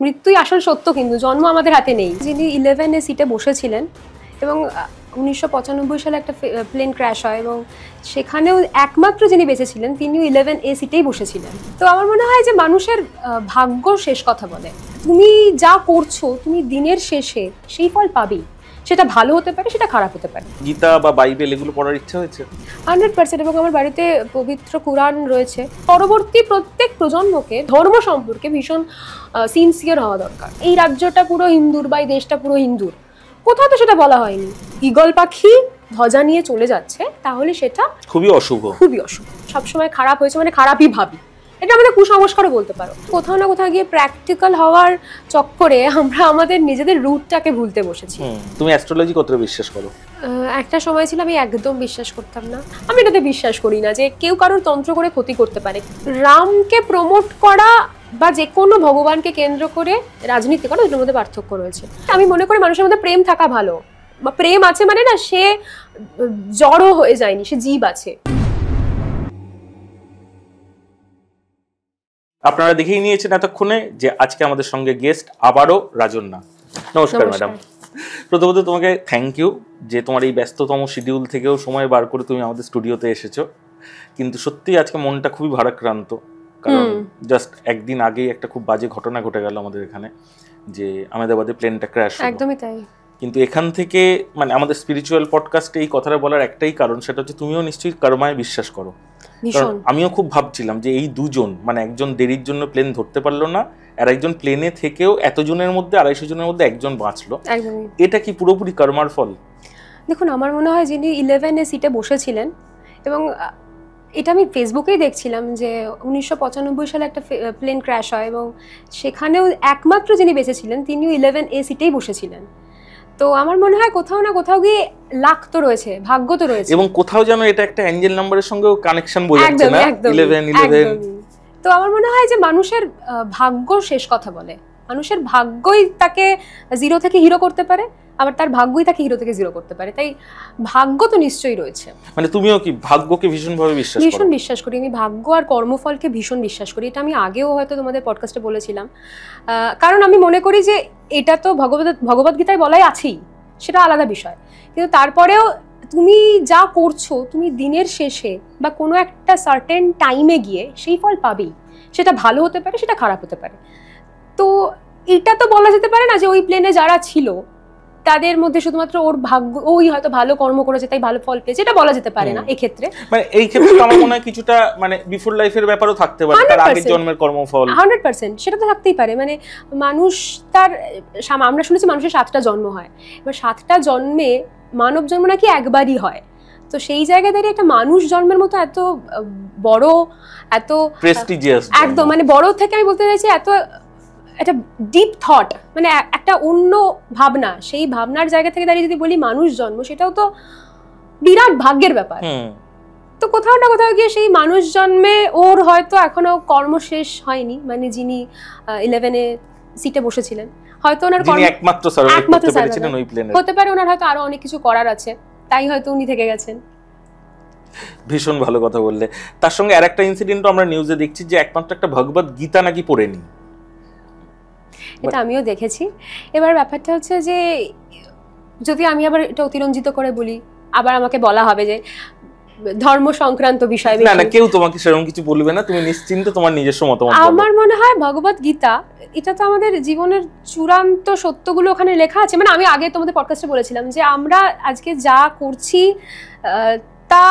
মৃত্যুই আসল সত্য, কিন্তু জন্ম আমাদের হাতে নেই। যিনি 11 সিটে বসেছিলেন এবং 1995 সালে একটা প্লেন ক্র্যাশ হয় এবং সেখানেও একমাত্র যিনি বেঁচেছিলেন তিনিও 11 সিটেই বসেছিলেন। তো আমার মনে হয় যে মানুষের ভাগ্য শেষ কথা বলে। তুমি যা করছো তুমি দিনের শেষে সেই ফল পাবেই, সেটা ভালো হতে পারে সেটা খারাপ হতে পারে। গীতা বা বাইবেল এগুলো পড়ার ইচ্ছা হয়েছে 100%, এবং আমার বাড়িতে পবিত্র কুরআন রয়েছে। পরবর্তী প্রত্যেক প্রজন্মকে ধর্ম সম্পর্কে ভীষণ সিনসিয়ার হওয়া দরকার। এই রাজ্যটা পুরো হিন্দুর বা এই দেশটা পুরো হিন্দুর, কোথাও তো সেটা বলা হয়নি। ঈগল পাখি ধ্বজা নিয়ে চলে যাচ্ছে, তাহলে সেটা খুবই অশুভ। সবসময় খারাপ হয়েছে মানে খারাপই ভাবি, এটা আমাদের কুসংস্কারও বলতে পারো। কোথাও না কোথাও গিয়ে প্র্যাকটিক্যাল হওয়ার চক্করে আমরা আমাদের নিজেদের রুটটাকে ভুলতে বসেছি। তুমি অ্যাস্ট্রোলজি কতটা বিশ্বাস করো? একটা সময় ছিল আমি একদম বিশ্বাস করতাম না। আমি এটাতে বিশ্বাস করি না যে কেউ কারোর তন্ত্র করে ক্ষতি করতে পারে। রামকে প্রমোট করা বা যে কোনো ভগবানকে কেন্দ্র করে রাজনীতি করা, দুটোর মধ্যে পার্থক্য রয়েছে। আমি মনে করি মানুষের মধ্যে প্রেম থাকা ভালো, বা প্রেম আছে মানে না সে জড় হয়ে যায়নি, সে জীব আছে। আপনারা দেখেই নিয়েছেন এতক্ষণে যে আজকে আমাদের সঙ্গে গেস্ট আবারও রাজন্যা। নমস্কার ম্যাডাম। প্রথমত তোমাকে থ্যাংক ইউ যে তোমার এই ব্যস্ততম শিডিউল থেকেও সময় বার করে তুমি আমাদের স্টুডিওতে এসেছো। কিন্তু সত্যি আজকে মনটা খুবই ভারাক্রান্ত, কারণ জাস্ট একদিন আগেই একটা খুব বাজে ঘটনা ঘটে গেল আমাদের এখানে, যে আহমেদাবাদে প্লেনটা ক্র্যাশ হলো। একদমই তাই। কিন্তু এখান থেকে মানে আমাদের স্পিরিচুয়াল পডকাস্টে এই কথাটা বলার একটাই কারণ, সেটা হচ্ছে তুমিও নিশ্চয়ই কর্মায় বিশ্বাস করো। আমিও খুব ভাবছিলাম যে এই দুজন, মানে একজন দেরির জন্য প্লেন ধরতে পারলো না, আর একজন প্লেনে থেকেও এতজনের মধ্যে 250 জনের মধ্যে একজন বাঁচলো, এটা কি পুরোপুরি কর্মার ফল? দেখুন, আমার মনে হয় যিনি 11 সিটে বসেছিলেন, এবং এটা আমি ফেসবুকেই দেখছিলাম যে 1995 সালে একটা প্লেন ক্র্যাশ হয় এবং সেখানেও একমাত্র যিনি বেঁচেছিলেন তিনিও 11 সিটেই বসেছিলেন। তো আমার মনে হয় কোথাও না কোথাও গিয়ে লাক তো রয়েছে, ভাগ্য তো রয়েছে, এবং কোথাও যেন এটা একটা অ্যাঞ্জেল নাম্বারের সঙ্গেও কানেকশন বোঝাচ্ছে না 11। তো আমার মনে হয় যে মানুষের ভাগ্য শেষ কথা বলে। মানুষের ভাগ্যই তাকে 0 থেকে হিরো করতে পারে, আবার তার ভাগ্যই তাকে হিরো থেকে 0 করতে পারে। তাই ভাগ্য তো নিশ্চয়ই রয়েছে। মানে তুমিও কি ভাগ্যকে ভীষণভাবে বিশ্বাস করো? ভীষণ বিশ্বাস করি আমি, ভাগ্য আর কর্মফলকে ভীষণ বিশ্বাস করি। এটা আমি আগেও হয়তো তোমাদের পডকাস্টে বলেছিলাম, কারণ আমি মনে করি যে এটা তো ভগবদ্গীতায় বলাই আছেই, সেটা আলাদা বিষয়, কিন্তু তারপরেও তুমি যা করছো তুমি দিনের শেষে বা কোনো একটা সার্টেন টাইমে গিয়ে সেই ফল পাবেই, সেটা ভালো হতে পারে সেটা খারাপ হতে পারে। তো এটা তো বলা যেতে পারে না যে ওই প্লেনে যারা ছিল তাদের মধ্যে শুধুমাত্র ওর ভাগ্য, ওই হয়তো ভালো কর্ম করেছে তাই ভালো ফল পেয়েছে, এটা বলা যেতে পারে না এই ক্ষেত্রে। মানে এই ক্ষেত্রে আমার মনে হয় কিছুটা মানে বিফোর লাইফের ব্যাপারও থাকতে পারে, তার আগের জন্মের কর্মফল 100% সেটা তো থাকতেই পারে। মানে মানুষ তার, আমরা শুনেছি মানুষের 7টা জন্ম হয়, এবার 7টা জন্মে মানব জন্ম নাকি একবারই হয়। তো সেই জায়গায় দাঁড়িয়ে একটা মানুষ জন্মের মতো এত বড়, এত প্রেস্টিজিয়াস, একদম মানে বড় থেকে আমি বলতে চাইছি এত একটা ডিপ থট, মানে একটা অন্য ভাবনা, সেই ভাবনার জায়গা থেকে দাঁড়িয়ে যদি বলি মানুষ জন্ম, সেটাও তো বিরাট ভাগ্যের ব্যাপার। তো কোথাও না কোথাও গিয়ে সেই মানুষ জন্মে ওর হয়তো এখনো কর্ম শেষ হয়নি, মানে যিনি 11 সিটে বসেছিলেন হয়তো ওনার একমাত্র সার্ভাইভ করতে পেরেছিলেন ওই প্লেনে, হতে পারে ওনার হয়তো আরো অনেক কিছু করার আছে, তাই হয়তো উনি থেকে গেছেন। ভীষণ ভালো কথা বললে। তার সঙ্গে আরেকটা ইনসিডেন্টও আমরা নিউজে দেখছি যে একমাত্র একটা ভগবত গীতা নাকি পড়েনি, এটা আমিও দেখেছি। এবার ব্যাপারটা হচ্ছে যে যদি আমি আবার এটা অতিরঞ্জিত করে বলি, আবার আমাকে বলা হবে যে ধর্ম সংক্রান্ত বিষয়। না না, কেউ তোমাকে সেরকম কিছু বলবে না, তুমি নিশ্চিন্তে তোমার নিজস্ব মতামত বলো। আমার মনে হয় ভগবত গীতা এটা তো আমাদের জীবনের চূড়ান্ত সত্যগুলো ওখানে লেখা আছে। মানে আমি আগে তোমাদের পডকাস্টে বলেছিলাম যে আমরা আজকে যা করছি তা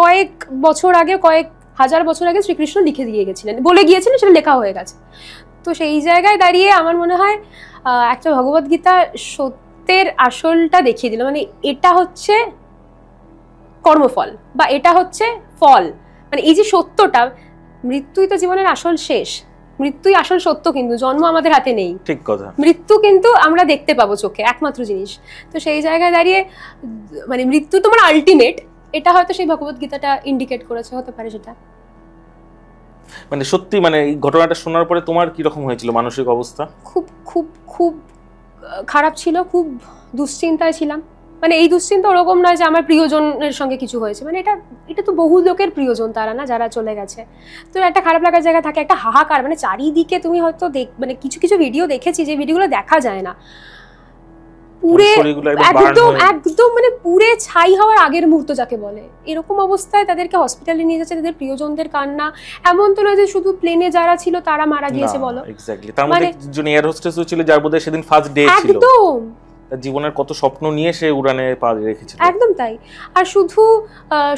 কয়েক বছর আগে, কয়েক হাজার বছর আগে শ্রীকৃষ্ণ লিখে দিয়ে গেছিলেন, বলে গিয়েছিলেন, সেটা লেখা হয়ে গেছে। তো সেই জায়গায় দাঁড়িয়ে আমার মনে হয় একটা ভগবত গীতা সত্যের আসলটা দেখিয়ে দিল, মানে এটা হচ্ছে কর্মফল বা এটা হচ্ছে ফল, মানে এই যে সত্যটা, মৃত্যুই তো জীবনের আসল শেষ, মৃত্যুই আসল সত্য, কিন্তু জন্ম আমাদের হাতে নেই। ঠিক কথা। মৃত্যু কিন্তু আমরা দেখতে পাবো চোখে, একমাত্র জিনিস। তো সেই জায়গায় দাঁড়িয়ে মানে মৃত্যু তোমার আলটিমেট, এটা হয়তো সেই ভগবত গীতাটা ইন্ডিকেট করেছে, হতে পারে সেটা। মানে সত্যি মানে এই ঘটনাটা শোনার পরে তোমার কি রকম হয়েছিল মানসিক অবস্থা? খুব খুব খুব খারাপ ছিল, খুব দুশ্চিন্তায় ছিলাম। মানে এই দুশ্চিন্তা ওরকম নয় যে আমার প্রিয়জনের সঙ্গে কিছু হয়েছে, মানে এটা তো বহু লোকের প্রিয়জন তারা না, যারা চলে গেছে। তো একটা খারাপ লাগার জায়গা থাকে, একটা হাহাকার, মানে চারিদিকে তুমি হয়তো মানে কিছু কিছু ভিডিও দেখেছি যে ভিডিওগুলো দেখা যায় না, পুরে একদম একদম মানে পুরে ছাই হওয়ার আগের মুহূর্ত যাকে বলে, এরকম অবস্থায় তাদেরকে হসপিটালে নিয়ে যাচ্ছে, তাদের প্রিয়জনদের কান্না। এমন তো নয় যে শুধু প্লেনে যারা ছিল তারা মারা গিয়েছে বলো, এক্স্যাক্টলি। তার মধ্যে একজন এয়ার হোস্টেসও ছিল যার বোধহয় সেদিন ফার্স্ট ডে ছিল, একদম জীবনের কত স্বপ্ন নিয়ে সে উড়ানে পা রেখেছিল। একদম তাই। আর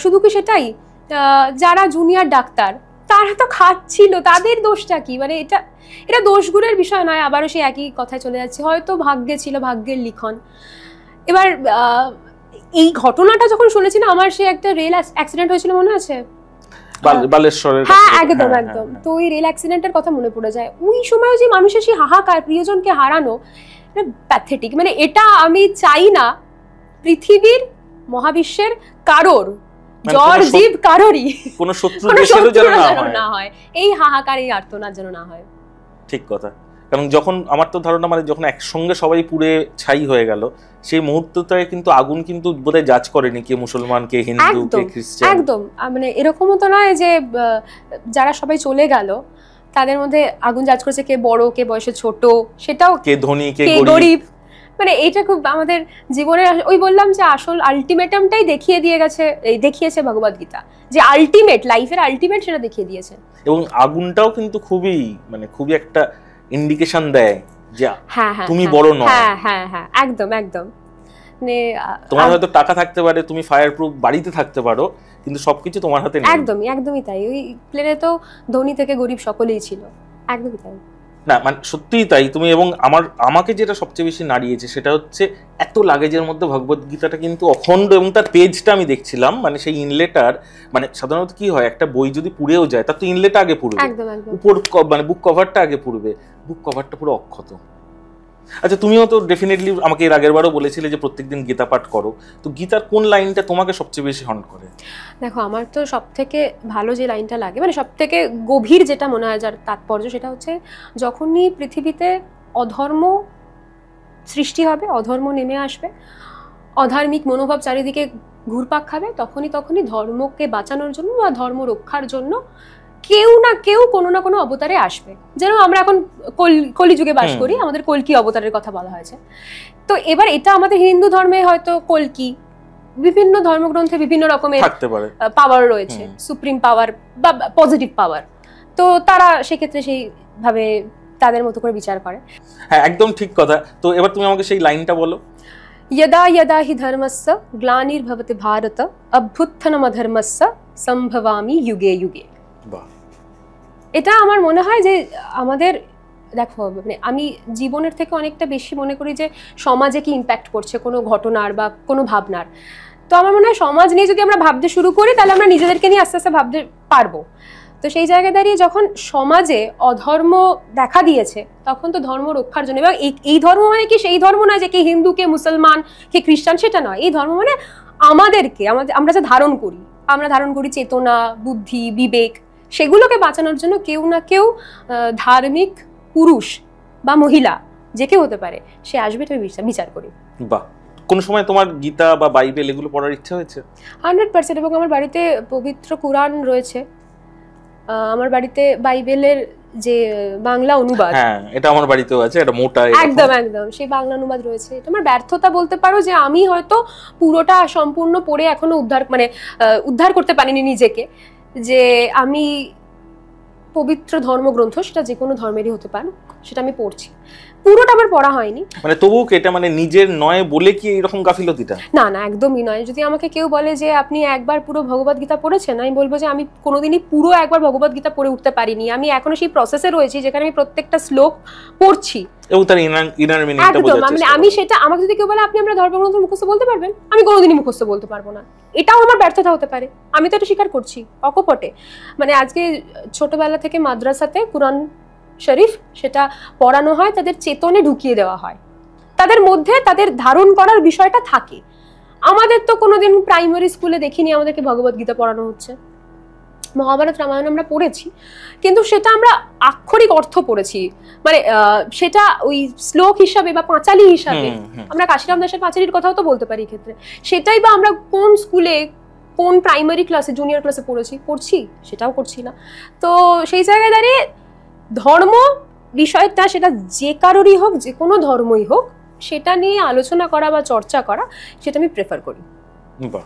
শুধু কি সেটাই, যারা জুনিয়র ডাক্তার তারা তো খাচ্ছিল, তাদের দোষটা কি? মানে এটা দোষগুলোর বিষয় নয়, আবারও সেই একই কথায় চলে যাচ্ছে, হয়তো ভাগ্যে ছিল, ভাগ্যের লিখন। এবার এই ঘটনাটা যখন শুনেছি না, আমার সে একটা রেল অ্যাক্সিডেন্ট হয়েছিল মনে আছে বালেশ্বরের, হ্যাঁ একদম একদম। তো ওই রেল অ্যাক্সিডেন্টের কথা মনে পড়ে যায়, ওই সময় যে মানুষের সেই হাহাকার, প্রিয়জনকে হারানো, প্যাথেটিক। মানে এটা আমি চাই না পৃথিবীর মহাবিশ্বের কারোর, জ্বর জীব কারোরই, কোন শত্রু দেশেরও যেন না হয় এই হাহাকার, এই আর্তনাদ যেন না হয়। ঠিক কথা। কারণ যখন আমার তো ধারণা মানে যখন একসঙ্গে সবাই পুড়ে ছাই হয়ে গেল, সেই মুহূর্তটায় কিন্তু আগুন কিন্তু বোধহয় জাজ করেনি কে মুসলমান, কে হিন্দু, কে খ্রিস্টান। একদম মানে এরকমও তো নয় যে যারা সবাই চলে গেল তাদের মধ্যে আগুন জাজ করেছে কে বড়, কে বয়সে ছোট, সেটাও কে ধনী, কে গরিব। মানে এটা খুব আমাদের জীবনের, ওই বললাম যে আসল আলটিমেটামটাই দেখিয়েছে ভগবদ গীতা, যে আলটিমেট লাইফের আলটিমেট সেটা দেখিয়ে দিয়েছে। এবং আগুনটাও কিন্তু খুবই একটা ইন্ডিকেশন দেয় যে তুমি বড় নও। হ্যাঁ হ্যাঁ হ্যাঁ একদম একদম। মানে তোমার হয়তো টাকা থাকতে পারে, তুমি ফায়ার প্রুফ বাড়িতে থাকতে পারো, কিন্তু সবকিছু তোমার হাতে নেই। একদমই তাই। ওই প্লেনে তো ধনী থেকে গরিব সকলেই ছিল, একদমই তাই। না মানে সত্যিই তাই। তুমি এবং আমাকে যেটা সবচেয়ে বেশি নাড়িয়েছে সেটা হচ্ছে এত লাগেজের মধ্যে ভগবদ গীতাটা কিন্তু অখণ্ড, এবং তার পেজটা আমি দেখছিলাম, মানে সেই ইনলেটার, মানে সাধারণত কি হয় একটা বই যদি পুড়েও যায় তার তো ইনলেট আগে পুড়বে, উপর মানে বুক কভারটা আগে পুড়বে, বুক কভারটা পুরো অক্ষত। আচ্ছা, তুমিও তো ডেফিনেটলি আমাকে এর আগের বারও বলেছিলে যে প্রত্যেকদিন গীতা পাঠ করো, তো গীতার কোন লাইনটা তোমাকে সবচেয়ে বেশি হন্ট করে? দেখো, আমার তো সব থেকে ভালো যে লাইনটা লাগে, মানে সব থেকে গভীর যেটা মনে হয় যার তাৎপর্য, সেটা হচ্ছে যখনই পৃথিবীতে অধর্ম সৃষ্টি হবে, অধর্ম নেমে আসবে, অধার্মিক মনোভাব চারিদিকে ঘুরপাক খাবে, তখনই ধর্মকে বাঁচানোর জন্য বা ধর্ম রক্ষার জন্য কেউ না কেউ কোনো না কোনো অবতারে আসবে। যেন আমরা এখন কলিযুগে বাস করি, আমাদের কল্কি অবতারের কথা বলা হয়েছে। তো এবার এটা আমাদের হিন্দু ধর্মে হয়তো কল্কি, বিভিন্ন ধর্মগ্রন্থে বিভিন্ন রকমের পাওয়ার রয়েছে, সুপ্রিম পাওয়ার বা পজিটিভ পাওয়ার। তো তারা সেক্ষেত্রে সেইভাবে তাদের মতো করে বিচার করে। হ্যাঁ, একদম ঠিক কথা। তো এবার তুমি আমাকে সেই লাইনটা বলো। यदा यदा हि धर्मस्य ग्लानिर्भवति भारत अभ्युत्थानमधर्मस्य संभवामि युगे युगे। এটা আমার মনে হয় যে আমাদের, দেখো মানে আমি জীবনের থেকে অনেকটা বেশি মনে করি যে সমাজে কি ইম্প্যাক্ট করছে কোনো ঘটনার বা কোনো ভাবনার। তো আমার মনে হয় সমাজ নিয়ে যদি আমরা ভাবতে শুরু করি তাহলে আমরা নিজেদেরকে নিয়ে আস্তে আস্তে ভাবতে পারবো। তো সেই জায়গায় দাঁড়িয়ে যখন সমাজে অধর্ম দেখা দিয়েছে, তখন তো ধর্ম রক্ষার জন্য, এবং এই ধর্ম মানে কি সেই ধর্ম না যে কে হিন্দু, কে মুসলমান, কে খ্রিস্টান, সেটা নয়। এই ধর্ম মানে আমাদেরকে, আমরা যা আমরা ধারণ করি চেতনা, বুদ্ধি, বিবেক, সেগুলোকে বাঁচানোর জন্য কেউ না কেউ ধার্মিক পুরুষ বা মহিলা, যে কেউ হতে পারে, সে আসবে, এটা বিচার করি। বাহ, কোন সময় তোমার গীতা বা বাইবেল এগুলো পড়ার ইচ্ছা হয়েছে? 100%। এবং আমার বাড়িতে পবিত্র কুরআন রয়েছে, আমার বাড়িতে বাইবেলের যে বাংলা অনুবাদ, হ্যাঁ এটা আমার বাড়িতেও আছে, এটা মোটা, একদম সেই বাংলা অনুবাদ রয়েছে। এটা আমার ব্যর্থতা বলতে পারো, যে আমি হয়তো পুরোটা সম্পূর্ণ পড়ে এখনো উদ্ধার করতে পারিনি নিজেকে, যে আমি পবিত্র ধর্মগ্রন্থ, সেটা যে কোনো ধর্মেরই হতে পারে, সেটা আমি পড়ছি, পুরোটা আমার পড়া হয়নি। মানে তবুও এটা মানে নিজের নয় বলে কি এরকম গাফিলতিটা? না না, একদমই নয়। যদি আমাকে কেউ বলে যে আপনি একবার পুরো ভগবদ গীতা পড়েছেন, আমি বলবো যে আমি কোনোদিনই পুরো একবার ভগবদ গীতা পড়ে উঠতে পারিনি। আমি এখনো সেই প্রসেসে রয়েছি যেখানে আমি প্রত্যেকটা শ্লোক পড়ছি এবং তার ইনার মিনিংটা বোঝার চেষ্টা মানে আমি সেটা, আমাকে যদি কেউ বলে আপনি আমরা ধর্মগ্রন্থ মুখস্থ বলতে পারবেন, আমি কোনোদিনই মুখস্থ বলতে পারবো না। এটাও আমার ব্যর্থতা হতে পারে, আমি তো এটা স্বীকার করছি অকপটে। মানে আজকে ছোটবেলা থেকে মাদ্রাসাতে কুরআন শরীফ সেটা পড়ানো হয়, তাদের চেতনে ঢুকিয়ে দেওয়া হয়, তাদের মধ্যে তাদের ধারণ করার বিষয়টা থাকে। আমাদের তো কোনোদিন প্রাইমারি স্কুলে দেখিনি আমাদেরকে ভগবদ গীতা পড়ানো হচ্ছে, মহাভারত রামায়ণ আমরা পড়েছি, কিন্তু সেটা আমরা আক্ষরিক অর্থ পড়েছি, মানে সেটা ওই শ্লোক হিসাবে বা পাঁচালি হিসাবে, আমরা কাশিরাম দাসের পাঁচালির কথাও তো বলতে পারি ক্ষেত্রে, সেটাই বা আমরা কোন স্কুলে কোন প্রাইমারি ক্লাসে জুনিয়র ক্লাসে পড়ছি সেটাও করছি না। তো সেই জায়গায় দাঁড়িয়ে ধর্ম বিষয়টা, সেটা যে কারোরই হোক, যে কোনো ধর্মই হোক, সেটা নিয়ে আলোচনা করা বা চর্চা করা, সেটা আমি প্রেফার করি। বাহ,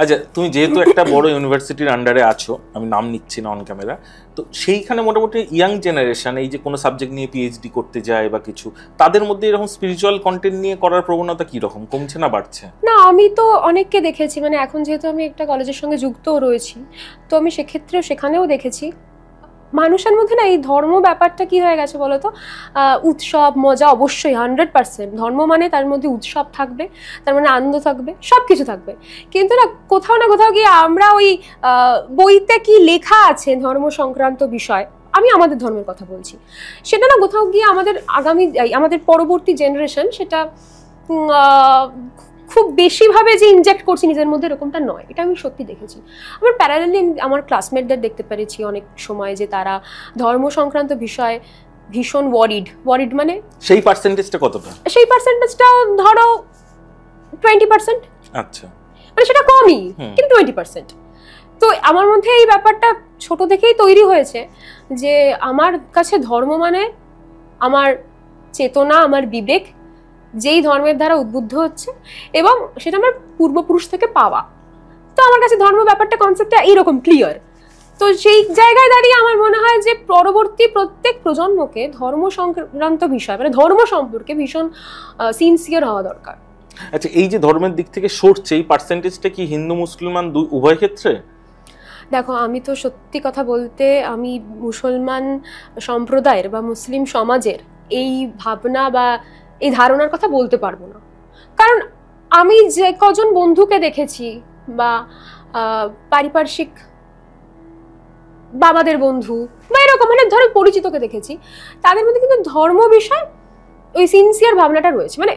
আচ্ছা, তুমি যেহেতু একটা বড় ইউনিভার্সিটির আন্ডারে আছো, আমি নাম নিচ্ছি না অন ক্যামেরা, তো সেইখানে মোটামুটি ইয়াং জেনারেশন এই যে কোনো সাবজেক্ট নিয়ে পিএইচডি করতে যায় বা কিছু, তাদের মধ্যে এরকম স্পিরিচুয়াল কন্টেন্ট নিয়ে করার প্রবণতা কি রকম, কমছে না বাড়ছে? না, আমি তো অনেককে দেখেছি, মানে এখন যেহেতু আমি একটা কলেজের সঙ্গে যুক্তও রয়েছি, তো আমি সেক্ষেত্রেও সেখানেও দেখেছি মানুষের মধ্যে না এই ধর্ম ব্যাপারটা কি হয়ে গেছে বলতো, উৎসব মজা অবশ্যই 100%, ধর্ম মানে তার মধ্যে উৎসব থাকবে, তার মানে আনন্দ থাকবে, সব কিছু থাকবে, কিন্তু না কোথাও গিয়ে আমরা ওই বইতে কি লেখা আছে ধর্ম সংক্রান্ত বিষয়, আমি আমাদের ধর্মের কথা বলছি, সেটা না কোথাও গিয়ে আমাদের পরবর্তী জেনারেশন সেটা খুব বেশিভাবে যে ইনজেক্ট করছি নিজের মধ্যে, এরকমটা নয়, এটা আমি সত্যি দেখেছি। আমার প্যারালালি আমার ক্লাসমেটদের দেখতে পেরেছি অনেক সময় যে তারা ধর্ম সংক্রান্ত বিষয়ে ভীষণ ওয়ারিড, মানে সেই পার্সেন্টেজটা কতটা? সেই পার্সেন্টেজটা ধরো 20%। আচ্ছা, মানে সেটা কমই, কিন্তু 20%। তো আমার মধ্যে এই ব্যাপারটা ছোট থেকেই তৈরি হয়েছে যে আমার কাছে ধর্ম মানে আমার চেতনা, আমার বিবেক যেই ধর্মের দ্বারা উদ্বুদ্ধ হচ্ছে, এবং সেটা আমার পূর্বপুরুষ থেকে পাওয়া। তো আমার কাছে ধর্ম ব্যাপারটা কনসেপ্টটা এইরকম ক্লিয়ার। তো সেই জায়গায় দাঁড়িয়ে আমার মনে হয় যে পরবর্তী প্রত্যেক প্রজন্মকে ধর্ম সংক্রান্ত বিষয়, মানে ধর্ম সম্পর্কে ভীষণ সিনসিয়ার হওয়া দরকার। আচ্ছা, এই যে ধর্মের দিক থেকে সরছে, এই পার্সেন্টেজটা কি হিন্দু মুসলমান উভয় ক্ষেত্রে? দেখো, আমি তো সত্যি কথা বলতে আমি মুসলমান সম্প্রদায়ের বা মুসলিম সমাজের এই ভাবনা বা এই ধারণার কথা বলতে পারবো না, কারণ আমি যে কজন বন্ধুকে দেখেছি বা পারিপার্শ্বিক বাবাদের বন্ধু বা এরকম মানে ধরো পরিচিতকে দেখেছি, তাদের মধ্যে কিন্তু ধর্ম বিষয় ওই সিনসিয়ার ভাবনাটা রয়েছে, মানে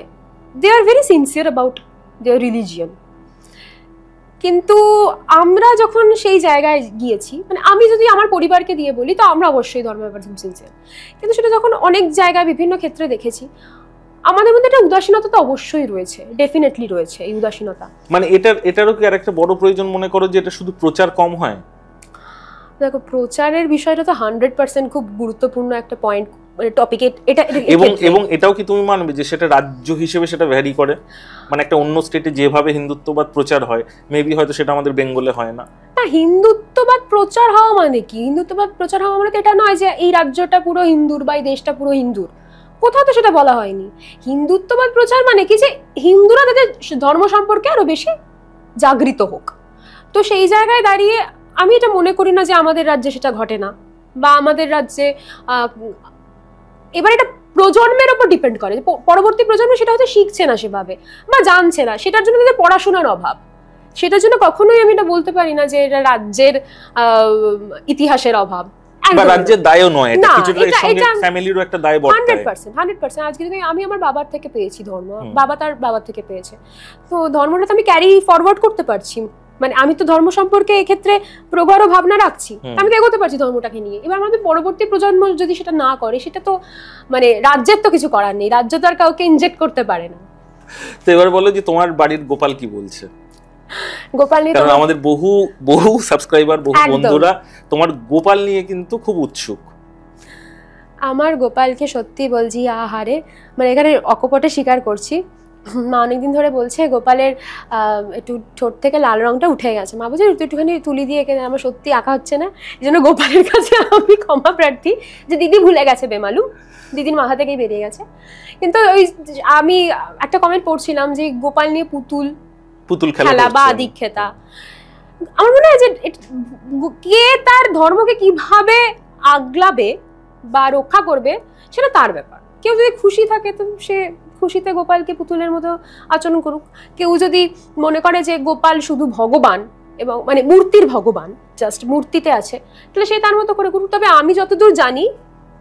they are very sincere about their religion. কিন্তু আমরা যখন সেই জায়গায় গিয়েছি, মানে আমি যদি আমার পরিবারকে দিয়ে বলি, তো আমরা অবশ্যই ধর্মের ব্যাপারে সিনসিয়ার, কিন্তু সেটা যখন অনেক জায়গায় বিভিন্ন ক্ষেত্রে দেখেছি, আমাদের মধ্যে একটা উদাসীনতা তো অবশ্যই রয়েছে, ডেফিনেটলি রয়েছে এই উদাসীনতা। মানে এটারও কি আরেকটা বড় প্রয়োজন মনে করো যে এটা শুধু প্রচার কম হয়? দেখো, প্রচারের বিষয়টা তো 100% খুব গুরুত্বপূর্ণ একটা পয়েন্ট, টপিকে এটা, এবং এটাও কি তুমি মানবে যে সেটা রাজ্য হিসেবে সেটা ভ্যারি করে? মানে একটা অন্য স্টেটে যেভাবে হিন্দুত্ববাদ প্রচার হয়, মেবি হয়তো সেটা আমাদের বেঙ্গলে হয় না। না, হিন্দুত্ববাদ প্রচার হওয়া মানে কি? হিন্দুত্ববাদ প্রচার হওয়া মানে তো এটা নয় যে এই রাজ্যটা পুরো হিন্দুর বা এই দেশটা পুরো হিন্দুর, কোথাও তো সেটা বলা হয়নি। হিন্দুত্ববাদ প্রচার মানে কি যে হিন্দুরা তাদের ধর্ম সম্পর্কে আরো বেশি জাগৃত হোক। তো সেই জায়গায় দাঁড়িয়ে আমি এটা মনে করি না যে আমাদের রাজ্যে সেটা ঘটে না, বা আমাদের রাজ্যে এবার এটা প্রজন্মের ওপর ডিপেন্ড করে, পরবর্তী প্রজন্ম সেটা হয়তো শিখছে না সেভাবে বা জানছে না, সেটার জন্য তাদের পড়াশোনার অভাব। সেটার জন্য কখনোই আমি এটা বলতে পারি না যে এটা রাজ্যের ইতিহাসের অভাব, রাজ্যের দায়ও নয়, এটা কিছুটা এর সঙ্গে ফ্যামিলিরও একটা দায় বর্তায়। 100%। আজকে যদি আমি আমার বাবার থেকে পেয়েছি ধর্ম, বাবা তার বাবার থেকে পেয়েছে, তো ধর্মটা তো আমি ক্যারি ফরওয়ার্ড করতে পারছি, মানে আমি তো ধর্ম সম্পর্কে এক্ষেত্রে প্রগাঢ় ভাবনা রাখছি, আমি তো এগোতে পারছি ধর্মটাকে নিয়ে। এবার আমাদের পরবর্তী প্রজন্ম যদি সেটা না করে, সেটা তো মানে রাজ্যের তো কিছু করার নেই, রাজ্য তো আর কাউকে ইনজেক্ট করতে পারে না। তো এবার বলো যে তোমার বাড়ির গোপাল কি বলছে? গোপাল নিয়ে, কারণ আমাদের বহু সাবস্ক্রাইবার, বহু বন্ধুরা তোমার গোপাল নিয়ে কিন্তু খুব উৎসুক। আমার গোপালকে সত্যি বলছি, আহারে, মানে এখানে অকপটে স্বীকার করছি, মা অনেকদিন ধরে বলছে গোপালের একটু ঠোঁট থেকে লাল রংটা উঠে গেছে। মা বলছে একটুখানি তুলি দিয়ে এঁকে, আমার সত্যি আঁকা হচ্ছে না, এই জন্য গোপালের কাছে আমি ক্ষমা প্রার্থী যে দিদি ভুলে গেছে, বেমালুম, দিদির মাথা থেকেই বেরিয়ে গেছে। কিন্তু ওই আমি একটা কমেন্ট পড়ছিলাম যে গোপাল নিয়ে পুতুল খেলা বা আদিক্ষেতা, আমার মনে হয় যে কে তার ধর্মকে কিভাবে আগলাবে বা রক্ষা করবে সেটা তার ব্যাপার। কেউ যদি খুশি থাকে তো সে খুশিতে গোপালকে পুতুলের মতো আচরণ করুক, কেউ যদি মনে করে যে গোপাল শুধু ভগবান এবং মানে মূর্তির ভগবান, জাস্ট মূর্তিতে আছে, তাহলে সে তার মতো করে করুক। তবে আমি যতদূর জানি,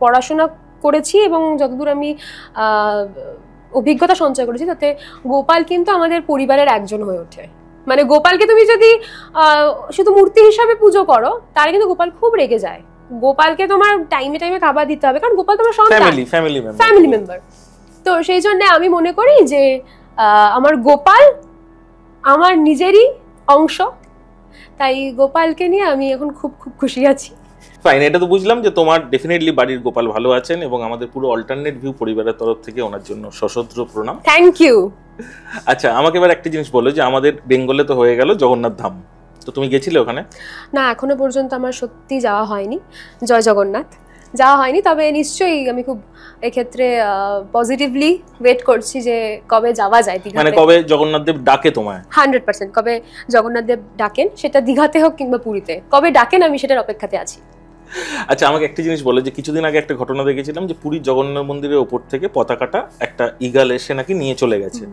পড়াশোনা করেছি এবং যতদূর আমি অভিজ্ঞতা সঞ্চয় করেছি, তাতে গোপাল কিন্তু আমাদের পরিবারের একজন হয়ে ওঠে। মানে গোপালকে তুমি যদি শুধু মূর্তি হিসাবে পুজো করো তাহলে কিন্তু গোপাল খুব রেগে যায়। গোপালকে তোমার টাইমে টাইমে খাবার দিতে হবে, কারণ গোপাল তোমার সন্তান, ফ্যামিলি মেম্বার। তো সেই জন্য আমি মনে করি যে আমার গোপাল আমার নিজেরই অংশ, তাই গোপালকে নিয়ে আমি এখন খুব খুব খুশি আছি। ফাইন, এটা তো বুঝলাম যে তোমার ডেফিনেটলি বাড়ির গোপাল ভালো আছেন, এবং আমাদের পুরো অল্টারনেট ভিউ পরিবারের তরফ থেকে ওনার জন্য সশস্ত্র প্রণাম। Thank you. আচ্ছা, আমাকে এবার একটা জিনিস বলো, যে আমাদের বেঙ্গলে তো হয়ে গেল জগন্নাথ ধাম, তো তুমি গেছিলে ওখানে? না, এখনো পর্যন্ত আমার সত্যি যাওয়া হয়নি, জয় জগন্নাথ, যাওয়া হয়নি। তবে নিশ্চয়ই আমি খুব এক্ষেত্রে পজিটিভলি ওয়েট করছি যে কবে যাওয়া যায় দীঘাতে। মানে কবে জগন্নাথ দেব ডাকে তোমায়? 100% কবে জগন্নাথ দেব ডাকেন, সেটা দীঘাতে হোক কিংবা পুরীতে, কবে ডাকেন আমি সেটার অপেক্ষাতে আছি। আচ্ছা, আমাকে একটা জিনিস বলো, যে কিছুদিন আগে একটা ঘটনা দেখেছিলাম যে পুরীর জগন্নাথ মন্দিরের ওপর থেকে পতাকাটা একটা ইগল এসে নাকি নিয়ে চলে গেছে,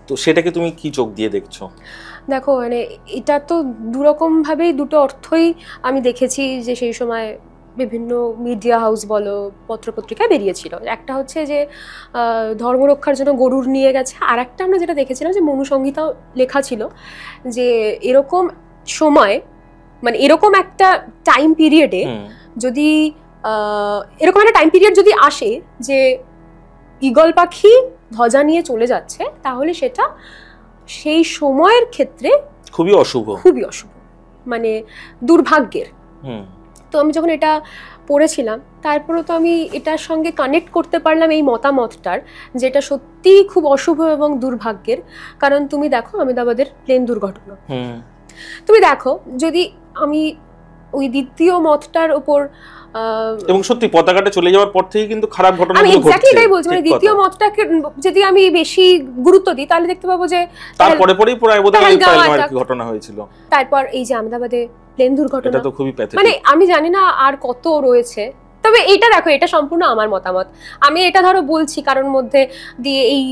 তো সেটাকে তুমি কি চোখ দিয়ে দেখছো? দেখো, মানে এটা তো দুরকম ভাবেই দুটো অর্থই আমি দেখেছি যে সেই সময় বিভিন্ন মিডিয়া হাউস বলো, পত্রপত্রিকায় বেরিয়েছিল। একটা হচ্ছে যে ধর্ম রক্ষার জন্য গরুর নিয়ে গেছে, আর একটা আমরা যেটা দেখেছিলাম যে মনুসংহিতাও লেখা ছিল যে এরকম সময়, মানে এরকম একটা টাইম পিরিয়ডে যদি এরকম একটা টাইম পিরিয়ড যদি আসে যে ঈগল পাখি ধ্বজা নিয়ে চলে যাচ্ছে, তাহলে সেটা সেই সময়ের ক্ষেত্রে খুবই অশুভ, মানে দুর্ভাগ্যের। তো আমি যখন এটা পড়েছিলাম, তারপরে তো আমি এটার সঙ্গে কানেক্ট করতে পারলাম এই মতামতটার, যেটা সত্যি খুব অশুভ এবং দুর্ভাগ্যের। কারণ তুমি দেখো আহমেদাবাদের প্লেন দুর্ঘটনা, তুমি দেখো, যদি আমি ওই দ্বিতীয় মতটার উপর, এবং সত্যি পতাকাটা চলে যাওয়ার পর থেকে কিন্তু খারাপ ঘটনা আমি এক্স্যাক্টলি এটাই বলছি, মানে দ্বিতীয় মতটাকে যদি আমি বেশি গুরুত্ব দিই তাহলে দেখতে পাবো যে তারপরে পরেই পুরো ঘটনা হয়েছিল। তারপর এই যে আহমেদাবাদে প্লেন দুর্ঘটনা, এটা তো খুবই প্যাথেটিক। মানে আমি জানি না আর কত রয়েছে। তবে এটা দেখো, এটা সম্পূর্ণ আমার মতামত, আমি এটা ধরো বলছি কারোর মধ্যে দিয়ে। এই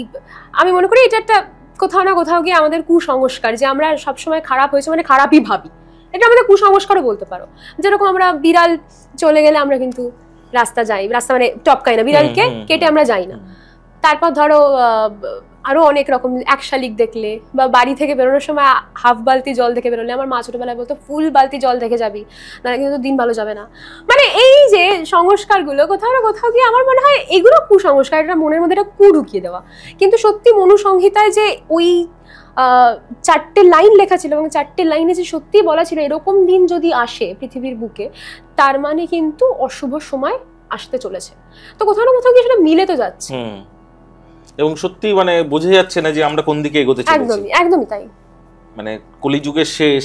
আমি মনে করি এটা একটা কোথাও না কোথাও গিয়ে আমাদের কুসংস্কার, যে আমরা সবসময় খারাপ হয়েছে মানে খারাপই ভাবি, এটা আমাদের কুসংস্কারও বলতে পারো। যেরকম আমরা বিড়াল চলে গেলে আমরা কিন্তু রাস্তা মানে টপকাই না, বিড়ালকে কেটে আমরা যাই না। তারপর ধরো আরো অনেক রকম, এক শালিক দেখলে বা বাড়ি থেকে বেরোনোর সময় হাফ বালতি জল দেখে বেরোলে, আমার মা ছোটবেলায় বলতো ফুল বালতি জল দেখে যাবি, না কিন্তু দিন ভালো যাবে না। মানে এই যে সংস্কারগুলো কোথাও না কোথাও গিয়ে আমার মনে হয় এগুলো কুসংস্কার, এটা মনের মধ্যে একটা ঢুকিয়ে দেওয়া। কিন্তু সত্যি মনুসংহিতায় যে ওই 4টে লাইন লেখা ছিল, এবং 4টে লাইনে যে সত্যি বলা ছিল এরকম দিন যদি আসে পৃথিবীর বুকে, তার মানে কিন্তু অশুভ সময় আসতে চলেছে। তো কোথাও না কোথাও গিয়ে সেটা মিলে তো যাচ্ছে, এবং সত্যি মানে বোঝা যাচ্ছে না যে আমরা কোন দিকে এগোতে চলেছি। একদমই তাই। মানে কলিযুগের শেষ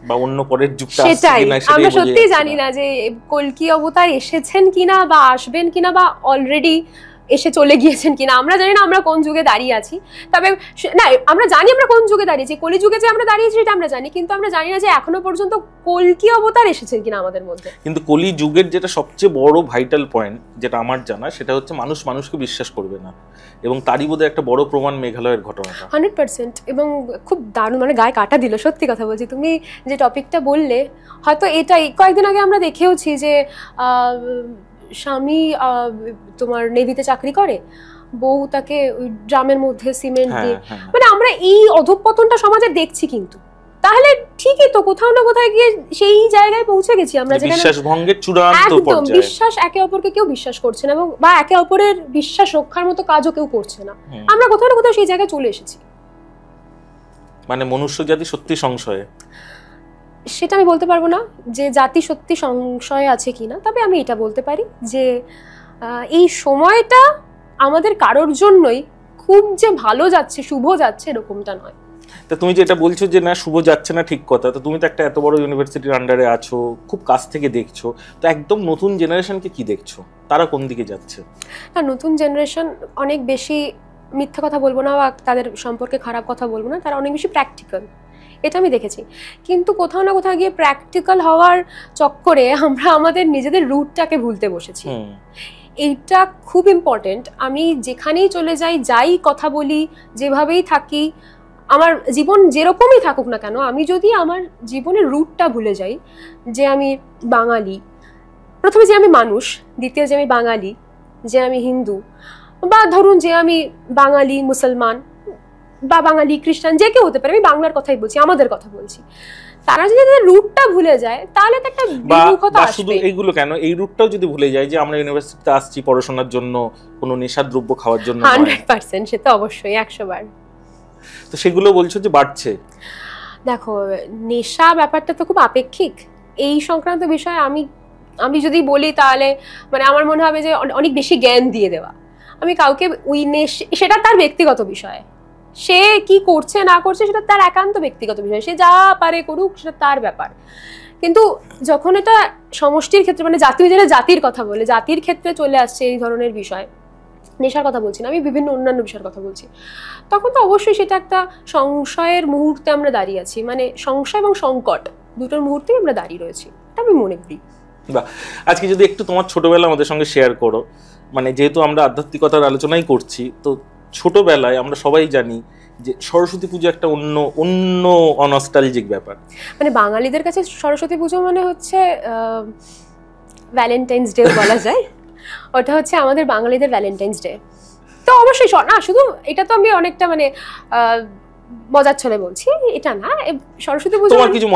বা অন্য পরের যুগটা আসছে কিনা সেটাই আমরা সত্যি জানি না, যে কল্কি অবতার এসেছেন কিনা বা আসবেন কিনা বা অলরেডি এসে চলে গিয়েছেন কিনা আমরা জানি না, আমরা কোন যুগে দাঁড়িয়ে আছি। তবে না, আমরা জানি আমরা কোন যুগে দাঁড়িয়েছি, কলিযুগে যে আমরা দাঁড়িয়েছি সেটা আমরা জানি, কিন্তু আমরা জানি না যে এখনো পর্যন্ত কল্কি অবতার এসেছেন কিনা আমাদের মধ্যে। কিন্তু কলিযুগের যেটা সবচেয়ে বড় ভাইটাল পয়েন্ট, যেটা আমার জানা, সেটা হচ্ছে মানুষ মানুষকে বিশ্বাস করবে না, এবং তারই বোধহয় একটা বড় প্রমাণ মেঘালয়ের ঘটনাটা। 100%। এবং খুব দারুণ, মানে গায়ে কাটা দিল, সত্যি কথা বলছি। তুমি যে টপিকটা বললে, হয়তো এটাই কয়েকদিন আগে আমরা দেখেওছি যে স্বামী তোমার নেভিতে চাকরি করে, বউ তাকে ওই ড্রামের মধ্যে সিমেন্ট দিয়ে, মানে আমরা এই অধঃপতনটা সমাজে দেখছি। কিন্তু তাহলে ঠিকই তো, কোথাও না কোথাও গিয়ে সেই জায়গায় পৌঁছে গেছি আমরা, যেখানে বিশ্বাস ভঙ্গের চূড়ান্ত পর্যায়ে, বিশ্বাস একে অপরকে কেউ বিশ্বাস করছে না, এবং বা একে অপরের বিশ্বাস রক্ষার মতো কাজও কেউ করছে না। আমরা কোথাও না কোথাও সেই জায়গায় চলে এসেছি। মানে মনুষ্য জাতি সত্যি সংশয়ে, সেটা আমি বলতে পারবো না যে জাতি সত্যি সংশয়ে আছে কিনা, তবে আমি এটা বলতে পারি যে এই সময়টা আমাদের কারোর জন্যই খুব যে ভালো যাচ্ছে, শুভ যাচ্ছে, এরকমটা নয়। তা তুমি যেটা বলছো যে না শুভ যাচ্ছে না, ঠিক কথা। তো তুমি তো একটা এত বড় ইউনিভার্সিটির আন্ডারে আছো, খুব কাছ থেকে দেখছো, তো একদম নতুন জেনারেশনকে কি দেখছো, তারা কোন দিকে যাচ্ছে? না, নতুন জেনারেশন অনেক বেশি, মিথ্যা কথা বলবো না বা তাদের সম্পর্কে খারাপ কথা বলবো না, তারা অনেক বেশি প্র্যাকটিক্যাল, এটা আমি দেখেছি। কিন্তু কোথাও না কোথাও গিয়ে প্র্যাকটিক্যাল হওয়ার চক্করে আমরা আমাদের নিজেদের রুটটাকে ভুলতে বসেছি। এইটা খুব ইম্পর্টেন্ট। আমি যেখানেই চলে যাই, যাই কথা বলি, যেভাবেই থাকি, আমার জীবন যেরকমই থাকুক না কেন, আমি যদি আমার জীবনের রুটটা ভুলে যাই, যে আমি বাঙালি, প্রথমে যে আমি মানুষ, দ্বিতীয় যে আমি বাঙালি, যে আমি হিন্দু, বা ধরুন যে আমি বাঙালি মুসলমান, বা বাঙালি খ্রিস্টান যে কেউ হতে পারে, আমি বাংলার কথাই বলছি, আমাদের কথা বলছি, তারা যদি তাদের রুটটা ভুলে যায় তাহলে তো একটা বিমুখতা আসবে। শুধু এইগুলো কেন, এই রুটটাও যদি ভুলে যায় যে আমরা ইউনিভার্সিটিতে আসছি পড়াশোনার জন্য, কোনো নেশার দ্রব্য খাওয়ার জন্য 100% সে তো অবশ্যই 100 বার। তো সেগুলো বলছো যে বাড়ছে। দেখো নেশা ব্যাপারটা তো খুব আপেক্ষিক। এই সংক্রান্ত বিষয়ে আমি যদি বলি তাহলে মানে আমার মনে হবে যে অনেক বেশি জ্ঞান দিয়ে দেওয়া। আমি কাউকে ওই সেটা তার ব্যক্তিগত বিষয়, সে কি করছে না করছে সেটা তার একান্ত ব্যক্তিগত বিষয়, সে যা পারে করুক সেটা তার ব্যাপার। কিন্তু যখন এটা সমষ্টির ক্ষেত্রে মানে জাতির কথা বলে, জাতির ক্ষেত্রে চলে আসছে এই ধরনের বিষয়, নেশার কথা বলছি না আমি, বিভিন্ন অন্যান্য বিষয়ের কথা বলছি, তখন তো অবশ্যই সেটা একটা সংশয়ের মুহূর্তে আমরা দাঁড়িয়ে আছি। মানে সংশয় এবং সংকট দুটোর মুহূর্তেই আমরা দাঁড়িয়ে রয়েছি, এটা আমি মনে করি। বাহ, আজকে যদি একটু তোমার ছোটবেলা আমাদের সঙ্গে শেয়ার করো, মানে যেহেতু আমরা আধ্যাত্মিকতার আলোচনাই করছি, তো ছোটবেলায় আমরা সবাই জানি যে সরস্বতী পুজো একটা অন্য অনস্টালজিক ব্যাপার। মানে বাঙালিদের কাছে সরস্বতী পুজো মানে হচ্ছে ভ্যালেন্টাইন্স ডে বলা যায়, ওটা হচ্ছে আমাদের বাঙালিদের ভ্যালেন্টাইন্স ডে। তো অবশ্যই না, শুধু এটা তো আমি অনেকটা মানে মজার ছলে বলছি, এটা না। সরস্বতী পুজো তোমার কিছু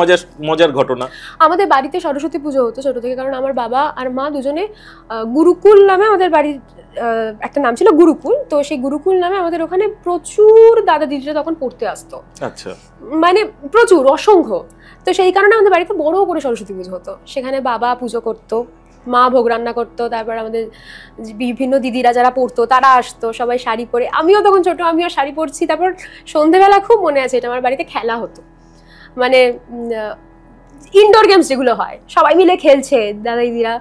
মজার ঘটনা? আমাদের বাড়িতে সরস্বতী পুজো হতো ছোট থেকে, কারণ আমার বাবা আর মা দুজনে গুরুকুল নামে, আমাদের বাড়ির একটা নাম ছিল গুরুকুল, তো সেই গুরুকুল নামে আমাদের ওখানে প্রচুর দাদা দিদিরা তখন পড়তে আসতো। আচ্ছা, মানে প্রচুর, অসংখ্য। তো সেই কারণে আমাদের বাড়িতে বড় করে সরস্বতী পুজো হতো। সেখানে বাবা পুজো করতো, মা ভোগ রান্না করতো, তারপর আমাদের বিভিন্ন দিদিরা যারা পড়তো তারা আসতো, সবাই শাড়ি পরে, আমিও তখন ছোট, আমিও শাড়ি পরছি। তারপর সন্ধ্যেবেলা খুব মনে আছে, এটা আমার বাড়িতে খেলা হতো, মানে ইনডোর গেমস যেগুলো হয় সবাই মিলে খেলছে, দাদা দিদিরা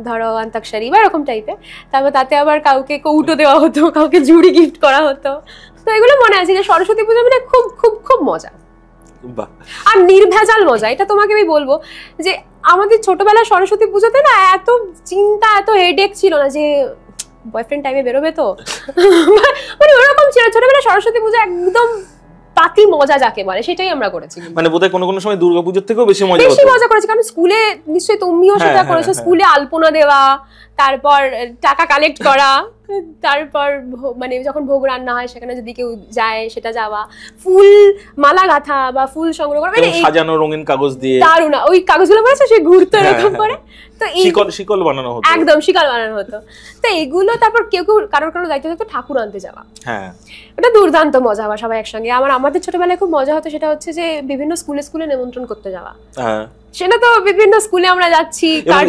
ধরো অন্তাক্ষরী বা এরকম টাইপের। তারপর তাতে আবার কাউকে কৌটো দেওয়া হতো, কাউকে ঝুড়ি গিফট করা হতো। তো এগুলো মনে আছে যে সরস্বতী পুজো মানে খুব খুব খুব মজা আর নির্ভেজাল মজা। এটা তোমাকে আমি বলবো যে আমাদের ছোটবেলায় সরস্বতী পুজোতে না এত চিন্তা, এত হেডেক ছিল না যে বয়ফ্রেন্ড টাইমে বেরোবে, তো মানে ওরকম ছিল। ছোটবেলায় সরস্বতী পুজো একদম পাতি মজা যাকে বলে, সেটাই আমরা করেছি। মানে বোধহয় কোনো সময় দুর্গাপুজোর থেকেও বেশি মজা করেছি, কারণ স্কুলে নিশ্চয়ই তুমিও সেটা করেছো, স্কুলে আলপনা দেওয়া, তারপর টাকা কালেক্ট করা, তারপর মানে যখন ভোগ রান্না হয় সেখানে যদি কেউ যায় সেটা যাওয়া, ফুল মালা গাঁথা বা ফুল সংগ্রহ করা, মানে সাজানো রঙিন কাগজ দিয়ে, দারুণ। ওই কাগজগুলো পড়েছে সে ঘুরতো এরকম করে, তো শিকল বানানো হতো, একদম শিকল বানানো হতো। তো এগুলো তারপর কেউ কারোর দায়িত্ব থাকতো ঠাকুর আনতে যাওয়া, ওটা দুর্দান্ত মজা হওয়া সবাই একসঙ্গে। আমাদের ছোটবেলায় খুব মজা হতো, সেটা হচ্ছে যে বিভিন্ন স্কুলে নেমন্ত্রণ করতে যাওয়া। সেটা তো বিভিন্ন স্কুলে আমরা যাচ্ছি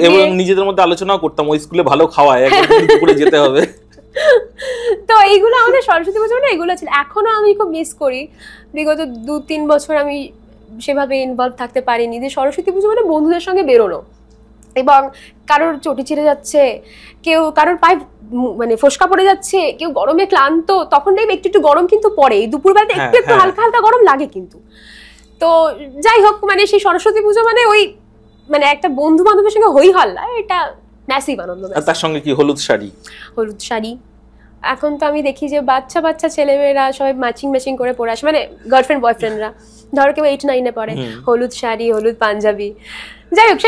এবং নিজেদের মধ্যে আলোচনাও করতাম ওই স্কুলে ভালো খাওয়ায়, একদিন দুপুরে যেতে হবে। তো এইগুলো আমাদের সরস্বতী পুজো মানে এগুলো ছিল। এখনো আমি খুব মিস করি, বিগত 2-3 বছর আমি সেভাবে ইনভলভ থাকতে পারিনি, যে সরস্বতী পুজো মানে বন্ধুদের সঙ্গে বেরোনো, এবং কারোর চটি ছিঁড়ে যাচ্ছে, কেউ কারোর পায়ে মানে ফোসকা পড়ে যাচ্ছে, কেউ গরমে ক্লান্ত, তখন দেখবে একটু গরম কিন্তু পড়ে, দুপুরবেলাতে একটু হালকা হালকা গরম লাগে কিন্তু। তো যাই হোক, মানে সেই সরস্বতী পুজো মানে ওই মানে একটা বন্ধু বান্ধবের সঙ্গে হই হল্লা, এটা ম্যাসিভ আনন্দ। তার সঙ্গে কি হলুদ শাড়ি, এখন তো আমি দেখি যে বাচ্চা ছেলেমেয়েরা সবাই ম্যাচিং করে পরে আসে, মানে গার্লফ্রেন্ড বয়ফ্রেন্ডরা, ধরো কেউ 8-9-এ পড়ে, হলুদ শাড়ি, হলুদ পাঞ্জাবি। যাই হোক,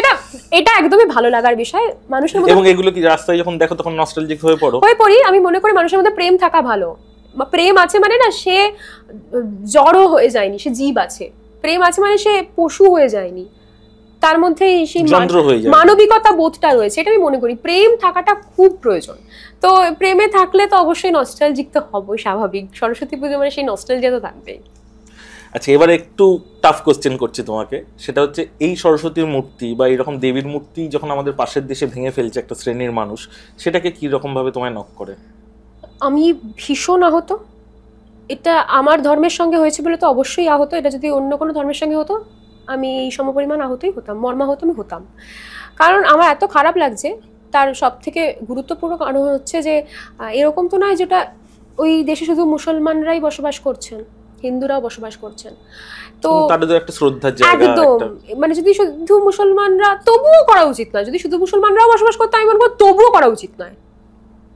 এটা একদমই ভালো লাগার বিষয় মানুষের মধ্যে। এবং এগুলো কি রাস্তায় যখন দেখো তখন নস্টালজিক হয়ে পড়ি। আমি মনে করি মানুষের মধ্যে প্রেম থাকা ভালো। প্রেম আছে মানে না সে জড় হয়ে যায়নি, সে জীব আছে। প্রেম আছে মানে সে পশু হয়ে যায়নি, তার মধ্যে সেই মানবিকতা বোধটা রয়েছে। এটা আমি মনে করি প্রেম থাকাটা খুব প্রয়োজন। তো প্রেমে থাকলে তো অবশ্যই নস্টালজিক তো হবই, স্বাভাবিক। সরস্বতী পুজো মানে সেই নস্টালজিয়া তো থাকবেই। আচ্ছা, এবার একটু টাফ কোশ্চেন করছি তোমাকে, সেটা হচ্ছে এই সরস্বতীর মূর্তি বা এরকম দেবীর মূর্তি যখন আমাদের পাশের দেশে ভেঙে ফেলছে একটা শ্রেণীর মানুষ, সেটাকে কি রকম ভাবে তোমায় নক করে? আমি ভীষণ আহত। এটা আমার ধর্মের সঙ্গে হয়েছে বলে তো অবশ্যই আহত। এটা যদি অন্য কোনো ধর্মের সঙ্গে হতো আমি এই সমপরিমাণ আহতই হতাম, মর্মাহত আমি হতাম। কারণ আমার এত খারাপ লাগছে। তার সব থেকে গুরুত্বপূর্ণ কারণ হচ্ছে যে এরকম তো নয় যেটা ওই দেশে শুধু মুসলমানরাই বসবাস করছেন, হিন্দুরাও বসবাস করছেন। তো তাদের একটা শ্রদ্ধার জায়গা একদম, মানে যদি শুধু মুসলমানরা, তবুও করা উচিত নয়। যদি শুধু মুসলমানরাও বসবাস করতে, আমি বলবো তবুও করা উচিত নয়।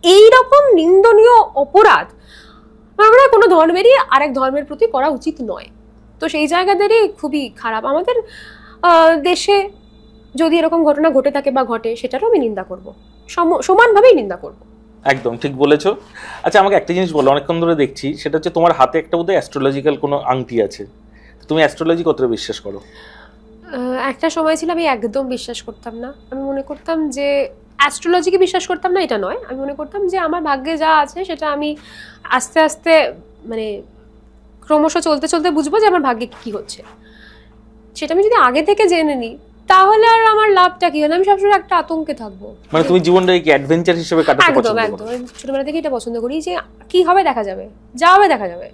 এইরকম নিন্দনীয় অপরাধ আমরা কোনো ধর্মেরই আরেক ধর্মের প্রতি করা উচিত নয়। তো সেই জায়গাদেরই খুবই খারাপ। আমাদের দেশে যদি এরকম ঘটনা ঘটে থাকে বা ঘটে, সেটারও আমি নিন্দা করব, সমানভাবেই নিন্দা করব। একদম ঠিক বলেছো। আচ্ছা আমাকে একটা জিনিস বলো, অনেকক্ষণ ধরে দেখছি, সেটা হচ্ছে তোমার হাতে একটা বোধহয় অ্যাস্ট্রোলজিক্যাল কোনো আংটি আছে। তুমি অ্যাস্ট্রোলজি কতটা বিশ্বাস করো? একটা সময় ছিল আমি একদম বিশ্বাস করতাম না। আমি মনে করতাম যে অ্যাস্ট্রোলজিকে বিশ্বাস করতাম না এটা নয়, আমি মনে করতাম যে আমার ভাগ্যে যা আছে সেটা আমি আস্তে আস্তে মানে ক্রমশ চলতে চলতে বুঝবো যে আমার ভাগ্যে কি হচ্ছে। সেটা আমি যদি আগে থেকে জেনে নিই তাহলে আর আমার লাভটা কি হলো? আমি সবসময় একটা আতঙ্কে থাকবো। মানে তুমি জীবনটাকে কি অ্যাডভেঞ্চার হিসেবে কাটাতে একদম পছন্দ করো? একদম আমি ছোটবেলা থেকে এটা পছন্দ করি যে কি হবে দেখা যাবে, যা হবে দেখা যাবে।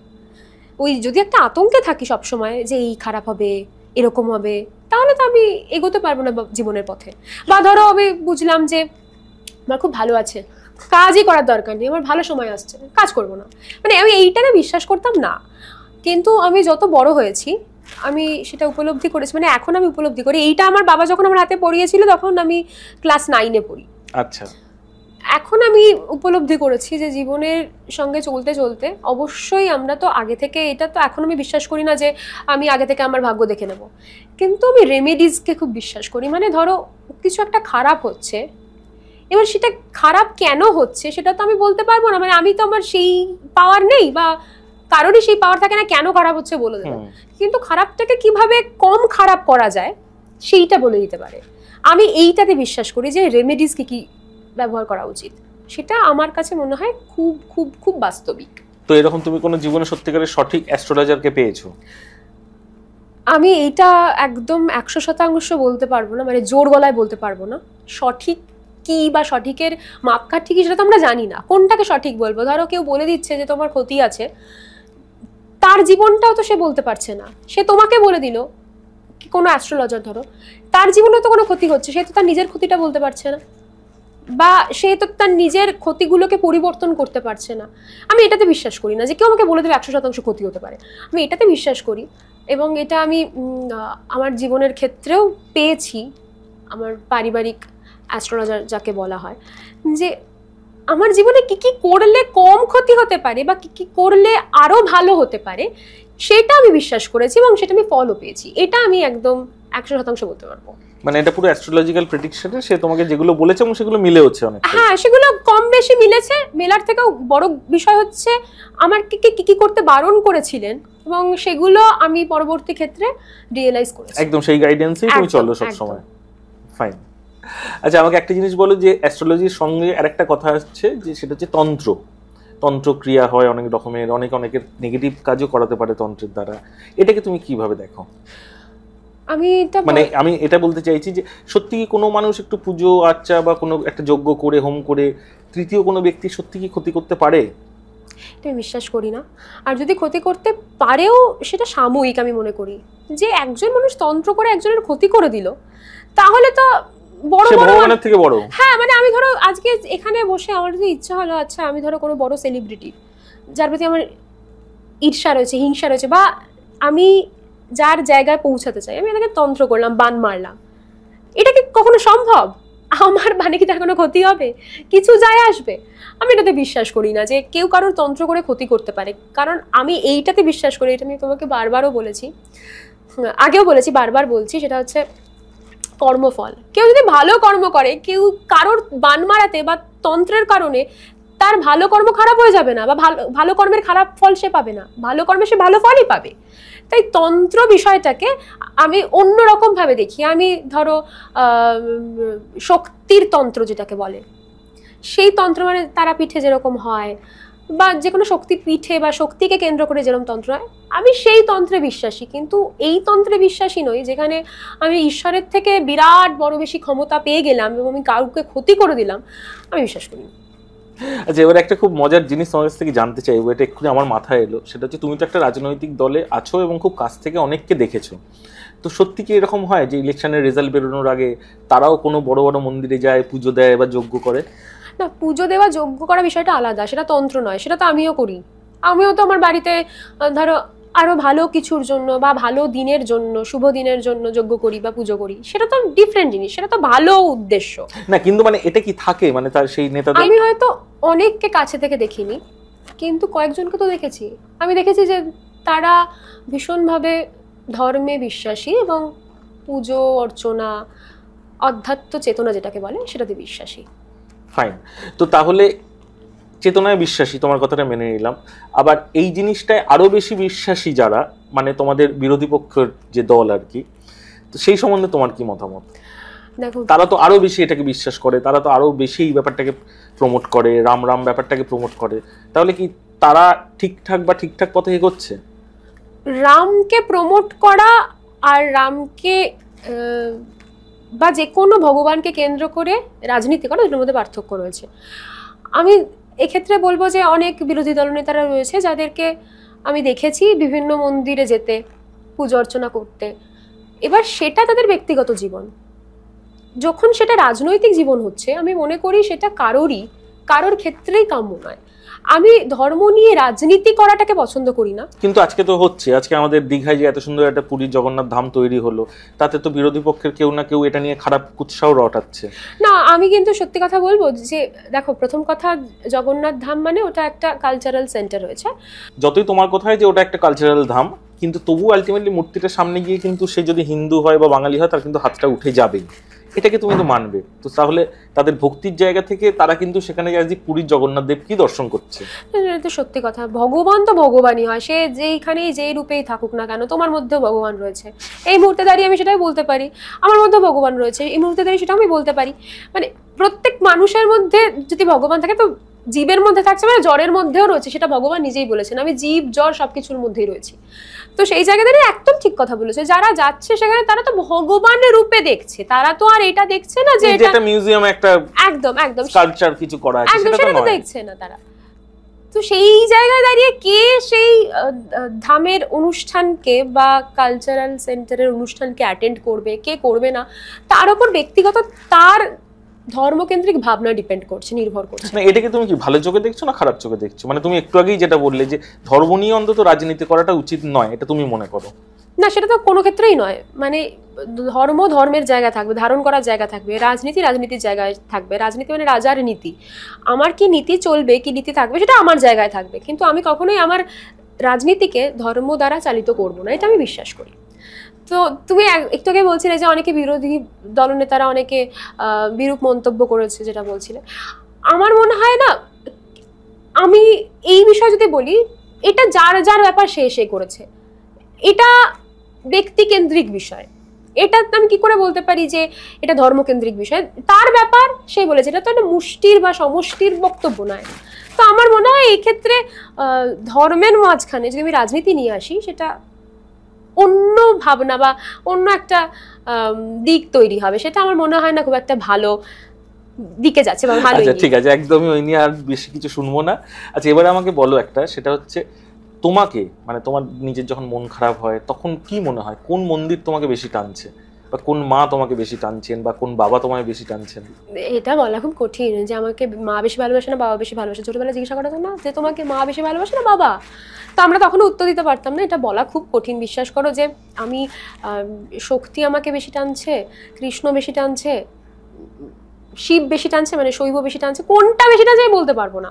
ওই যদি একটা আতঙ্কে থাকি সবসময় যে এই খারাপ হবে, এরকম হবে, তাহলে তো আমি এগোতে পারবো না জীবনের পথে। বা ধরো আমি বুঝলাম যে আমার খুব ভালো আছে, কাজই করার দরকার নেই, আমার ভালো সময় আসছে, কাজ করবো না, মানে আমি এইটাকে বিশ্বাস করতাম না। কিন্তু আমি যত বড় হয়েছি আমি সেটা উপলব্ধি করেছি, মানে এখন আমি উপলব্ধি করি। এইটা আমার বাবা যখন আমার হাতে পড়িয়েছিল তখন আমি ক্লাস 9-এ পড়ি। আচ্ছা। এখন আমি উপলব্ধি করেছি যে জীবনের সঙ্গে চলতে চলতে অবশ্যই আমরা তো আগে থেকে, এটা তো এখন আমি বিশ্বাস করি না যে আমি আগে থেকে আমার ভাগ্য দেখে নেব, কিন্তু আমি রেমেডিজকে খুব বিশ্বাস করি। মানে ধরো কিছু একটা খারাপ হচ্ছে, এবার সেটা খারাপ কেন হচ্ছে সেটা তো আমি বলতে পারবো না, মানে আমি তো আমার সেই পাওয়ার নেই বা কারোরই সেই পাওয়ার থাকে না কেন খারাপ হচ্ছে বলে দেবে, কিন্তু খারাপটাকে কিভাবে কম খারাপ করা যায় সেইটা বলে দিতে পারে। আমি এইটাতে বিশ্বাস করি যে রেমেডিজ কি কি ব্যবহার করা উচিত, সেটা আমার কাছে মনে হয় খুব খুব খুব বাস্তবিক। তো এরকম তুমি কোনো জীবনে সত্যিকারের সঠিক অ্যাস্ট্রোলজারকে পেয়েছো? আমি এইটা একদম 100% বলতে পারবো না, মানে জোর গলায় বলতে পারবো না। সঠিক কি বা সঠিকের মাপকাঠি কি সেটা তো আমরা জানি না, কোনটাকে সঠিক বলবো? ধরো কেউ বলে দিচ্ছে যে তোমার ক্ষতি আছে, তার জীবনটাও তো সে বলতে পারছে না, সে তোমাকে বলে দিল। কোনো অ্যাস্ট্রোলজার ধরো, তার জীবনে তো কোনো ক্ষতি হচ্ছে, সে তো তার নিজের ক্ষতিটা বলতে পারছে না, বা সে তো তার নিজের ক্ষতিগুলোকে পরিবর্তন করতে পারছে না। আমি এটাতে বিশ্বাস করি না যে কেউ আমাকে বলে দেবে 100% ক্ষতি হতে পারে। আমি এটাতে বিশ্বাস করি, এবং এটা আমি আমার জীবনের ক্ষেত্রেও পেয়েছি। আমার পারিবারিক অ্যাস্ট্রোলজার যাকে বলা হয়, যে আমার জীবনে কি কি করলে কম ক্ষতি হতে পারে বা কি কি করলে আরো ভালো হতে পারে সেটা আমি বিশ্বাস করেছি এবং সেটা আমি ফলো পেয়েছি। এটা আমি একদম 100% বলতে পারবো। মানে এটা পুরো অ্যাস্ট্রোলজিক্যাল প্রেডিকশনে সে তোমাকে যেগুলো বলেছে এবং সেগুলো মিলে হচ্ছে অনেক। হ্যাঁ, সেগুলো কম বেশি মিলেছে। মেলার থেকেও বড় বিষয় হচ্ছে আমার কি কি করতে বারণ করেছিলেন এবং সেগুলো আমি পরবর্তী ক্ষেত্রে রিয়েলাইজ করেছি। একদম সেই গাইডেন্সেই তুমি চলো সব সময়। ফাইন। আচ্ছা আমাকে একটা জিনিস বলো, যে অ্যাস্ট্রোলজির সঙ্গে আরেকটা কথা হচ্ছে যে সেটা হচ্ছে তন্ত্র ক্রিয়া হয় অনেক রকমের, অনেকের নেগেটিভ কাজও করাতে পারে তন্ত্রের দ্বারা। এটাকে তুমি কিভাবে দেখো? আমি এটা বলতে চাইছি যে সত্যি কি কোনো মানুষ একটু পুজো আর্চা বা কোনো একটা যজ্ঞ করে হোম করে তৃতীয় কোনো ব্যক্তি সত্যি কি ক্ষতি করতে পারে? আমি বিশ্বাস করি না। আর যদি ক্ষতি করতে পারেও সেটা সাময়িক। আমি মনে করি যে একজন মানুষ তন্ত্র করে একজনের ক্ষতি করে দিল, তাহলে তো বড় ভগবানের থেকে বড়। হ্যাঁ, মানে আমি ধরো আজকে এখানে বসে আমার যদি ইচ্ছা হলো, আচ্ছা আমি ধরো কোনো বড় সেলিব্রিটি যার প্রতি আমার ঈর্ষা রয়েছে, হিংসা রয়েছে, বা আমি যার জায়গায় পৌঁছাতে চাই, আমি তাকে তন্ত্র করলাম, বান মারলাম, এটা কি কখনো সম্ভব? আমার বানে কি তার কোনো ক্ষতি হবে? কিছু যায় আসবে? আমি এটাতে বিশ্বাস করি না যে কেউ কারোর তন্ত্র করে ক্ষতি করতে পারে। কারণ আমি এইটাতে বিশ্বাস করি, এটা আমি তোমাকে বারবারও বলেছি, আগেও বলেছি, বারবার বলছি, সেটা হচ্ছে কর্মফল। কেউ যদি ভালো কর্ম করে, কেউ কারোর বান মারাতে বা তন্ত্রের কারণে তার ভালো কর্ম খারাপ হয়ে যাবে না, বা ভালো কর্মের খারাপ ফল সে পাবে না, ভালো কর্মে সে ভালো ফলই পাবে। তাই তন্ত্র বিষয়টাকে আমি অন্যরকম ভাবে দেখি। আমি ধরো শক্তির তন্ত্র যেটাকে বলে, সেই তন্ত্র মানে তারাপীঠে যেরকম হয় বা যে কোনো শক্তিপীঠে বা শক্তিকে কেন্দ্র করে যেরকম তন্ত্র হয়, আমি সেই তন্ত্রে বিশ্বাসী। কিন্তু এই তন্ত্রে বিশ্বাসী নই যেখানে আমি ঈশ্বরের থেকে বিরাট বড় বেশি ক্ষমতা পেয়ে গেলাম এবং আমি কাউকে ক্ষতি করে দিলাম, আমি বিশ্বাস করি। আচ্ছা এবার একটা খুব মজার জিনিস তোমার কাছ থেকে জানতে চাইবো, এটা এক্ষুনি আমার মাথায় এলো। সেটা হচ্ছে তুমি তো একটা রাজনৈতিক দলে আছো এবং খুব কাছ থেকে অনেককে দেখেছো। তো সত্যি কি এরকম হয় যে ইলেকশনের রেজাল্ট বেরোনোর আগে তারাও কোনো বড় বড় মন্দিরে যায়, পুজো দেয় বা যজ্ঞ করে? না, পুজো দেওয়া যজ্ঞ করা বিষয়টা আলাদা, সেটা তন্ত্র নয়, সেটা তো আমিও করি। আমিও তো আমার বাড়িতে ধরো আরো ভালো কিছুর জন্য বা ভালো দিনের জন্য, শুভ দিনের জন্য যজ্ঞ করি বা পুজো করি, সেটা তো ডিফারেন্ট জিনিস, সেটা তো ভালো উদ্দেশ্য না। কিন্তু মানে এটা কি থাকে, মানে তার সেই নেতাদের? আমি হয়তো অনেককে কাছে থেকে দেখিনি, কিন্তু কয়েকজনকে তো দেখেছি। আমি দেখেছি যে তারা ভীষণভাবে ধর্মে বিশ্বাসী এবং পুজো অর্চনা, অধ্যাত্ম চেতনা যেটাকে বলে সেটাতে বিশ্বাসী। ফাইন। তো তাহলে চেতনায় বিশ্বাসী, তোমার কথাটা মেনে নিলাম। আবার এই জিনিসটায় আরো বেশি বিশ্বাসী যারা, মানে তোমাদের বিরোধী পক্ষের যে দল আর কি, তো সেই সম্বন্ধে তোমার কি মতামত? দেখো, তারা তো আরো বেশি এটাকে বিশ্বাস করে, তারা তো আরো বেশি এই ব্যাপারটাকে প্রমোট করে, রাম রাম ব্যাপারটাকে প্রমোট করে, তাহলে কি তারা ঠিকঠাক পথে এগোচ্ছে? রামকে প্রমোট করা আর রামকে বা যে কোনো ভগবানকে কেন্দ্র করে রাজনীতি করা, দুটোর মধ্যে পার্থক্য রয়েছে। আমি এক্ষেত্রে বলবো যে অনেক বিরোধী দলনেতারা রয়েছে যাদেরকে আমি দেখেছি বিভিন্ন মন্দিরে যেতে, পুজো অর্চনা করতে। এবার সেটা তাদের ব্যক্তিগত জীবন, যখন সেটা রাজনৈতিক জীবন হচ্ছে, আমি মনে করি সেটা কারোর ক্ষেত্রেই কাম্য নয়। আমি ধর্ম নিয়ে রাজনীতি করাটাকে পছন্দ করি না। কিন্তু আজকে তো হচ্ছে, আজকে আমাদের দীঘায় যে এত সুন্দর একটা পুরীর জগন্নাথ ধাম তৈরি হলো, তাতে তো বিরোধী পক্ষের কেউ না কেউ এটা নিয়ে খারাপ উৎসাহ রটাচ্ছে। না, আমি কিন্তু সত্যি কথা বলবো যে দেখো, প্রথম কথা, জগন্নাথ ধাম মানে ওটা একটা কালচারাল সেন্টার হয়েছে। যতই তোমার কথা হয় যে ওটা একটা কালচারাল ধাম, কিন্তু তবু আলটিমেটলি মূর্তিটার সামনে গিয়ে কিন্তু সে যদি হিন্দু হয় বা বাঙালি হয়, তার কিন্তু হাতটা উঠে যাবেই, এটাকে তুমি তো মানবে। তো তাহলে তাদের ভক্তির জায়গা থেকে তারা কিন্তু সেখানে যে পুরীর জগন্নাথ দেব কি দর্শন করছে। এটা তো সত্যি কথা, ভগবান তো ভগবানই হয়, সে যেইখানেই যেই রূপেই থাকুক না কেন, তোমার মধ্যেও ভগবান রয়েছে। এই মুহূর্তে দাঁড়িয়ে আমি সেটাই বলতে পারি, আমার মধ্যেও ভগবান রয়েছে, এই মুহূর্তে দাঁড়িয়ে সেটা আমি বলতে পারি। মানে প্রত্যেক মানুষের মধ্যে যদি ভগবান থাকে, তো জীবের মধ্যে থাকছে, মানে জ্বরের মধ্যেও রয়েছে, সেটা ভগবান নিজেই বলেছেন, আমি জীব জ্বর সবকিছুর মধ্যেই রয়েছি। তো সেই জায়গা থেকে একদম ঠিক কথা বলেছে, যারা যাচ্ছে সেখানে তারা তো ভগবানের রূপে দেখছে, তারা তো আর এটা দেখছে না যে এটা মিউজিয়ামে একটা একদম কালচার কিছু করা আছে, সেটা তো দেখছে না তারা। তো সেই জায়গায় দাঁড়িয়ে কে সেই ধামের অনুষ্ঠানকে বা কালচারাল সেন্টারের অনুষ্ঠানকে অ্যাটেন্ড করবে, কে করবে না, তার উপর ব্যক্তিগত তার ধর্মকেন্দ্রিক ভাবনা ডিপেন্ড করছে, নির্ভর করছে। না, এটাকে তুমি কি ভালো চোখে দেখছো না খারাপ চোখে দেখছো? মানে তুমি একটু আগেই যেটা বললে যে ধর্ম নিয়ে অন্তত রাজনীতি করাটা উচিত নয়, এটা তুমি মনে করো? না, সেটা তো কোনো ক্ষেত্রেই নয়। মানে ধর্ম ধর্মের জায়গা থাকবে, ধারণ করার জায়গা থাকবে, রাজনীতি রাজনীতির জায়গায় থাকবে। রাজনীতি মানে রাজার নীতি, আমার কি নীতি চলবে, কি নীতি থাকবে, সেটা আমার জায়গায় থাকবে। কিন্তু আমি কখনোই আমার রাজনীতিকে ধর্ম দ্বারা চালিত করব না, এটা আমি বিশ্বাস করি। তো তুমি একটু আগে বলছিলে যে অনেকে বিরোধী দলনেতারা অনেকে বিরূপ মন্তব্য করেছে, যেটা বলছিলে, আমার মনে হয় না, আমি এই বিষয়ে যদি বলি, এটা যার যার ব্যাপার সে করেছে, এটা ব্যক্তিকেন্দ্রিক বিষয়। এটা আমি কি করে বলতে পারি যে এটা ধর্মকেন্দ্রিক বিষয়? তার ব্যাপার, সে বলেছে, এটা তো একটা মুষ্টির বা সমষ্টির বক্তব্য নয়। তো আমার মনে হয় এই ক্ষেত্রে ধর্মের মাঝখানে যদি আমি রাজনীতি নিয়ে আসি, সেটা অন্য ভাবনা বা অন্য একটা দিক তৈরি হবে, সেটা আমার মনে হয় না খুব একটা ভালো দিকে যাচ্ছে বা ভালো। আচ্ছা ঠিক আছে, একদমই ওই নিয়ে আর বেশি কিছু শুনবো না। আচ্ছা, এবারে আমাকে বলো একটা, সেটা হচ্ছে তোমাকে, মানে তোমার নিজের যখন মন খারাপ হয় তখন কি মনে হয়, কোন মন্দির তোমাকে বেশি টানছে, বা কোন মা তোমাকে বেশি টানছেন, বা কোন বাবা তোমায় বেশি টানছেন? এটা বলা খুব কঠিন যে আমাকে মা বেশি ভালোবাসে না বাবা বেশি ভালোবাসে। ছোটবেলায় জিজ্ঞাসা করা না যে তোমাকে মা বেশি ভালোবাসে না বাবা, তো আমরা তখনও উত্তর দিতে পারতাম না। এটা বলা খুব কঠিন। বিশ্বাস করো যে আমি শক্তি আমাকে বেশি টানছে, কৃষ্ণ বেশি টানছে, শিব বেশি টানছে, মানে শৈব বেশি টানছে, কোনটা বেশি টানছে আমি বলতে পারবো না।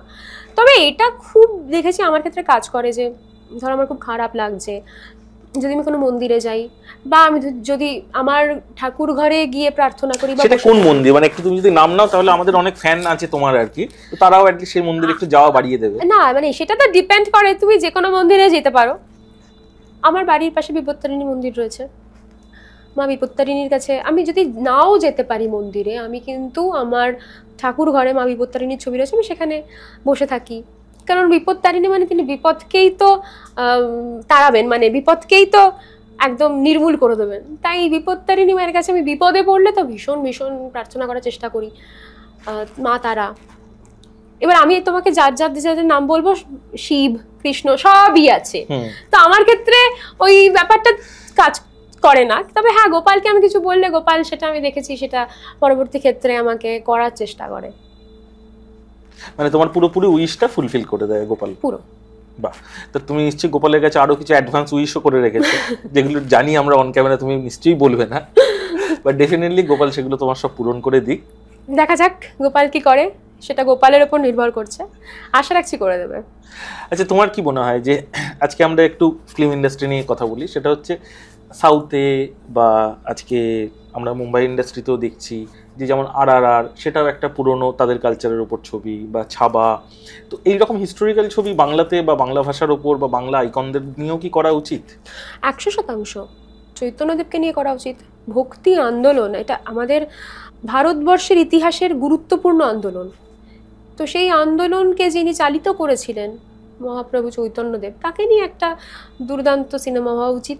তবে এটা খুব দেখেছি আমার ক্ষেত্রে কাজ করে যে ধর আমার খুব খারাপ লাগছে, যদি আমি কোনো মন্দিরে যাই বা আমি যদি আমার ঠাকুর ঘরে গিয়ে প্রার্থনা করি, বা সেটা কোন মন্দির, মানে একটু তুমি যদি নাম নাও তাহলে আমাদের অনেক ফ্যান আছে তোমার আর কি, তো তারাও আর কি সেই মন্দিরে একটু যাওয়া বাড়িয়ে দেবে। না মানে সেটা তো ডিপেন্ড করে, তুমি যে কোনো মন্দিরে যেতে পারো। আমার বাড়ির পাশে বিপত্তারিণী মন্দির রয়েছে, মা বিপত্তারিণীর কাছে আমি যদি নাও যেতে পারি মন্দিরে, আমি কিন্তু আমার ঠাকুর ঘরে মা বিপত্তারিণীর ছবি রয়েছে, আমি সেখানে বসে থাকি। কারণ বিপত্তারিণী মানে তিনি বিপদকেই তো তাড়াবেন, মানে বিপদকেই তো একদম নির্মূল করে দেবেন। তাই বিপত্তারিণী মায়ের কাছে আমি বিপদে পড়লে তো ভীষণ ভীষণ প্রার্থনা করার চেষ্টা করি, মা তারা। এবার আমি তোমাকে যার যার যাদের নাম বলবো, শিব কৃষ্ণ সবই আছে, তো আমার ক্ষেত্রে ওই ব্যাপারটা কাজ করে না। তবে হ্যাঁ, গোপালকে আমি কিছু বললে গোপাল, সেটা আমি দেখেছি, সেটা পরবর্তী ক্ষেত্রে আমাকে করার চেষ্টা করে। মানে তোমার পুরোপুরি উইশটা ফুলফিল করে দেয় গোপাল পুরো। বাহ, তো তুমি নিশ্চয়ই গোপালের কাছে আরো কিছু অ্যাডভান্স উইশও করে রেখেছো, যেগুলো জানি আমরা অন ক্যামেরা তুমি নিশ্চয়ই বলবে না, বাট ডেফিনেটলি গোপাল সেগুলো তোমার সব পূরণ করে দিক। দেখা যাক গোপাল কি করে, সেটা গোপালের উপর নির্ভর করছে, আশা রাখছি করে দেবে। আচ্ছা, তোমার কি মনে হয় যে আজকে আমরা একটু ফিল্ম ইন্ডাস্ট্রি নিয়ে কথা বলি, সেটা হচ্ছে সাউথে বা আজকে আমরা মুম্বাই ইন্ডাস্ট্রিতেও দেখছি যে যেমন RRR, সেটাও একটা পুরনো তাদের কালচারের ওপর ছবি, বা ছাবা। তো এইরকম হিস্টোরিক্যাল ছবি বাংলাতে বা বাংলা ভাষার ওপর বা বাংলা আইকনদের নিয়েও কি করা উচিত? 100% চৈতন্যদেবকে নিয়ে করা উচিত। ভক্তি আন্দোলন, এটা আমাদের ভারতবর্ষের ইতিহাসের গুরুত্বপূর্ণ আন্দোলন। তো সেই আন্দোলনকে যিনি চালিত করেছিলেন মহাপ্রভু চৈতন্যদেব, তাকে নিয়ে একটা দুর্দান্ত সিনেমা হওয়া উচিত।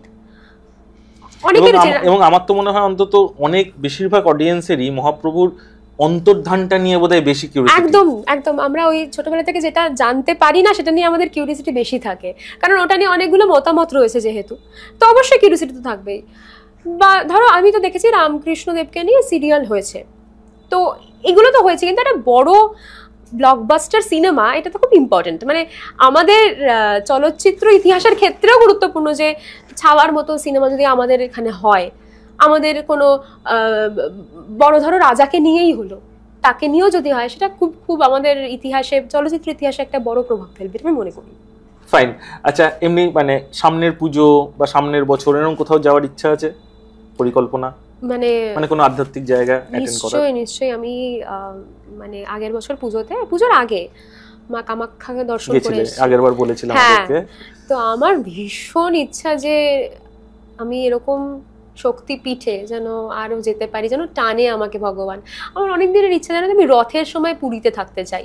এবং আমার তো মনে হয় অন্তত অনেক বেশিরভাগ অডিয়েন্সেরই মহাপ্রভুর অন্তর্ধানটা নিয়ে বোধহয় বেশি কিউরিয়াসিটি। একদম একদম, আমরা ওই ছোটবেলা থেকে যেটা জানতে পারি না সেটা নিয়ে আমাদের কিউরিয়াসিটি বেশি থাকে, কারণ ওটা নিয়ে অনেকগুলো মতামত রয়েছে যেহেতু, তো অবশ্যই কিউরিয়াসিটি তো থাকবেই। বা ধরো আমি তো দেখেছি রামকৃষ্ণদেবকে নিয়ে সিরিয়াল হয়েছে, তো এগুলো তো হয়েছে, কিন্তু একটা বড় ব্লকবাস্টার সিনেমা, এটা তো খুব ইম্পর্টেন্ট। মানে আমাদের চলচ্চিত্র ইতিহাসের ক্ষেত্রেও গুরুত্বপূর্ণ যে ছাওয়ার মতো সিনেমা যদি আমাদের এখানে হয়, আমাদের কোনো বড় ধরো রাজাকে নিয়েই হলো, তাকে নিয়েও যদি হয়, সেটা খুব খুব আমাদের ইতিহাসে, চলচ্চিত্র ইতিহাসে একটা বড় প্রভাব ফেলবে আমি মনে করি। ফাইন। আচ্ছা, এমনি মানে সামনের পুজো বা সামনের বছর এরকম কোথাও যাওয়ার ইচ্ছা আছে, পরিকল্পনা? মানে কোনো আধ্যাত্মিক জায়গা অ্যাটেন্ড করার? নিশ্চয়ই। আমি মানে আগের বছর পুজোর আগে মা কামাখ্যাকে দর্শন করে এসেছি, আগেরবার বলেছিলাম আমাদেরকে। তো আমার ভীষণ ইচ্ছা যে আমি এরকম শক্তিপীঠে যেন আরো যেতে পারি, যেন টানে আমাকে ভগবান। আমার অনেক দিনের ইচ্ছা, যেন আমি রথের সময় পুরীতে থাকতে চাই,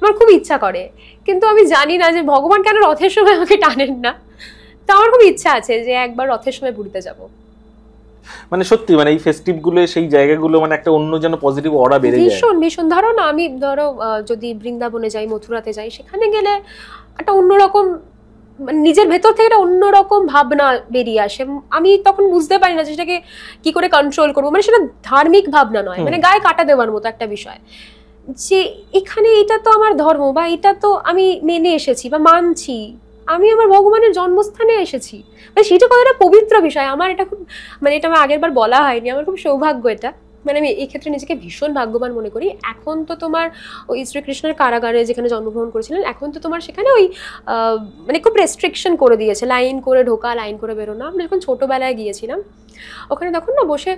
আমার খুব ইচ্ছা করে, কিন্তু আমি জানি না যে ভগবান কেন রথের সময় আমাকে টানেন না। তো আমার খুব ইচ্ছা আছে যে একবার রথের সময় পুরীতে যাব। মানে সত্যি, মানে এই ফেস্টিভ গুলো, সেই জায়গাগুলো মানে একটা অন্য যেন পজিটিভ অরা বেড়ে যায়। ভীষণ ধরো না, আমি ধরো যদি বৃন্দাবনে যাই, মথুরাতে যাই, সেখানে গেলে একটা অন্যরকম, মানে নিজের ভেতর থেকে একটা অন্যরকম ভাবনা বেরিয়ে আসে। আমি তখন বুঝতে পারি না যে সেটাকে কি করে কন্ট্রোল করবো। মানে সেটা ধার্মিক ভাবনা নয়, মানে গায়ে কাটা দেওয়ার মতো একটা বিষয়, যে এখানে এটা তো আমার ধর্ম, বা এটা তো আমি মেনে এসেছি বা মানছি, আমি আমার ভগবানের জন্মস্থানে এসেছি, মানে সেটা কতটা পবিত্র বিষয়। আমার এটা খুব, মানে এটা আমার আগের বার বলা হয়নি, আমার খুব সৌভাগ্য এটা। মানে আমি এই ক্ষেত্রে নিজেকে ভীষণ ভাগ্যবান মনে করি। এখন তো তোমার ওই শ্রীকৃষ্ণের কারাগারে যেখানে জন্মগ্রহণ করেছিলেন, এখন তো তোমার সেখানে ওই মানে খুব রেস্ট্রিকশন করে দিয়েছে, লাইন করে ঢোকা, লাইন করে বেরোনো। আমরা যখন ছোটোবেলায় গিয়েছিলাম, ওখানে তখন না বসে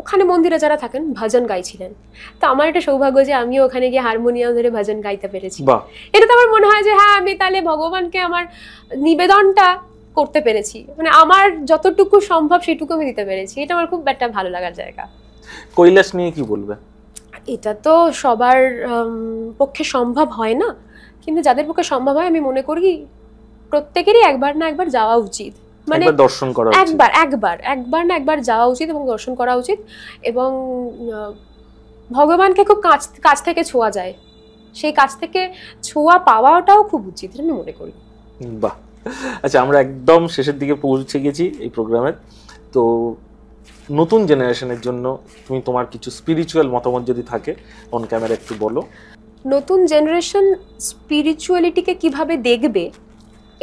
ওখানে মন্দিরে যারা থাকেন ভজন গাইছিলেন। তো আমার একটা সৌভাগ্য যে আমিও ওখানে গিয়ে হারমোনিয়াম ধরে ভজন গাইতে পেরেছি। এটা তো আমার মনে হয় যে হ্যাঁ, আমি তাহলে ভগবানকে আমার নিবেদনটা করতে পেরেছি, মানে আমার যতটুকু সম্ভব সেটুকু আমি দিতে পেরেছি। এটা আমার খুব একটা ভালো লাগার জায়গা। কৈলাস নিয়ে কি বলবে? এটা তো সবার পক্ষে সম্ভব হয় না, কিন্তু যাদের পক্ষে সম্ভব হয়, আমি মনে করি প্রত্যেকেরই একবার না একবার যাওয়া উচিত, মানে দর্শন করা উচিত, একবার না একবার যাওয়া উচিত এবং দর্শন করা উচিত। এবং ভগবানকে খুব কাছ থেকে ছোঁয়া যায়, সেই কাছ থেকে ছোঁয়া পাওয়াটাও খুব উচিত, আমি মনে করি। বাহ, আচ্ছা, আমরা একদম শেষের দিকে পৌঁছে গেছি এই প্রোগ্রামের। তো নতুন জেনারেশনের জন্য তুমি তোমার কিছু স্পিরিচুয়াল মতামত যদি থাকে অন ক্যামেরা একটু বলো। নতুন জেনারেশন স্পিরিচুয়ালিটিকে কিভাবে দেখবে,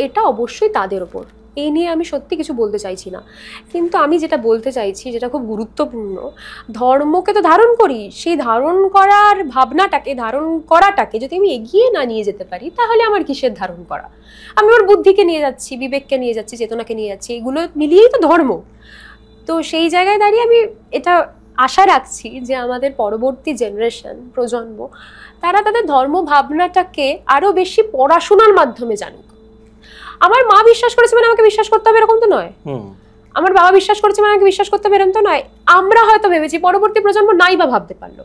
এটা অবশ্যই তাদের ওপর। এই নিয়ে আমি সত্যি কিছু বলতে চাইছি না, কিন্তু আমি যেটা বলতে চাইছি, যেটা খুব গুরুত্বপূর্ণ, ধর্মকে তো ধারণ করি, সেই ধারণ করার ভাবনাটাকে, ধারণ করাটাকে যদি আমি এগিয়ে না নিয়ে যেতে পারি, তাহলে আমার কিসের ধারণ করা? আমি আমার বুদ্ধিকে নিয়ে যাচ্ছি, বিবেককে নিয়ে যাচ্ছি, চেতনাকে নিয়ে যাচ্ছি, এগুলো মিলিয়েই তো ধর্ম। তো সেই জায়গায় দাঁড়িয়ে আমি এটা আশা রাখছি যে আমাদের পরবর্তী জেনারেশন, প্রজন্ম, তারা তাদের ধর্ম ভাবনাটাকে আরো বেশি পড়াশোনার মাধ্যমে জানুক। আমার মা বিশ্বাস করেছে মানে আমাকে বিশ্বাস করতে হবে এরকম তো নয়, আমার বাবা বিশ্বাস করেছে মানে আমাকে বিশ্বাস করতে হবে এরকম তো নয়। আমরা হয়তো ভেবেছি, পরবর্তী প্রজন্ম নাই বা ভাবতে পারলো।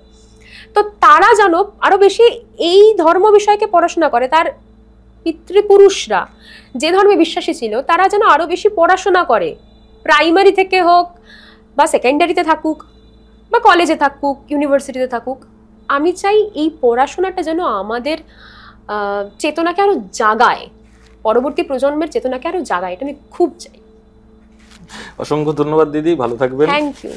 তো তারা যেন আরো বেশি এই ধর্ম বিষয়কে পড়াশোনা করে, তার পিতৃপুরুষরা যে ধর্মে বিশ্বাসী ছিল তারা যেন আরো বেশি পড়াশোনা করে, প্রাইমারি থেকে হোক বা সেকেন্ডারিতে থাকুক বা কলেজে থাকুক, ইউনিভার্সিটিতে থাকুক। আমি চাই এই পড়াশোনাটা যেন আমাদের চেতনাকে আরো জাগায়, পরবর্তী প্রজন্মের চেতনাকে আরো জাগায়, এটা আমি খুব চাই। অসংখ্য ধন্যবাদ দিদি, ভালো থাকবেন। Thank you.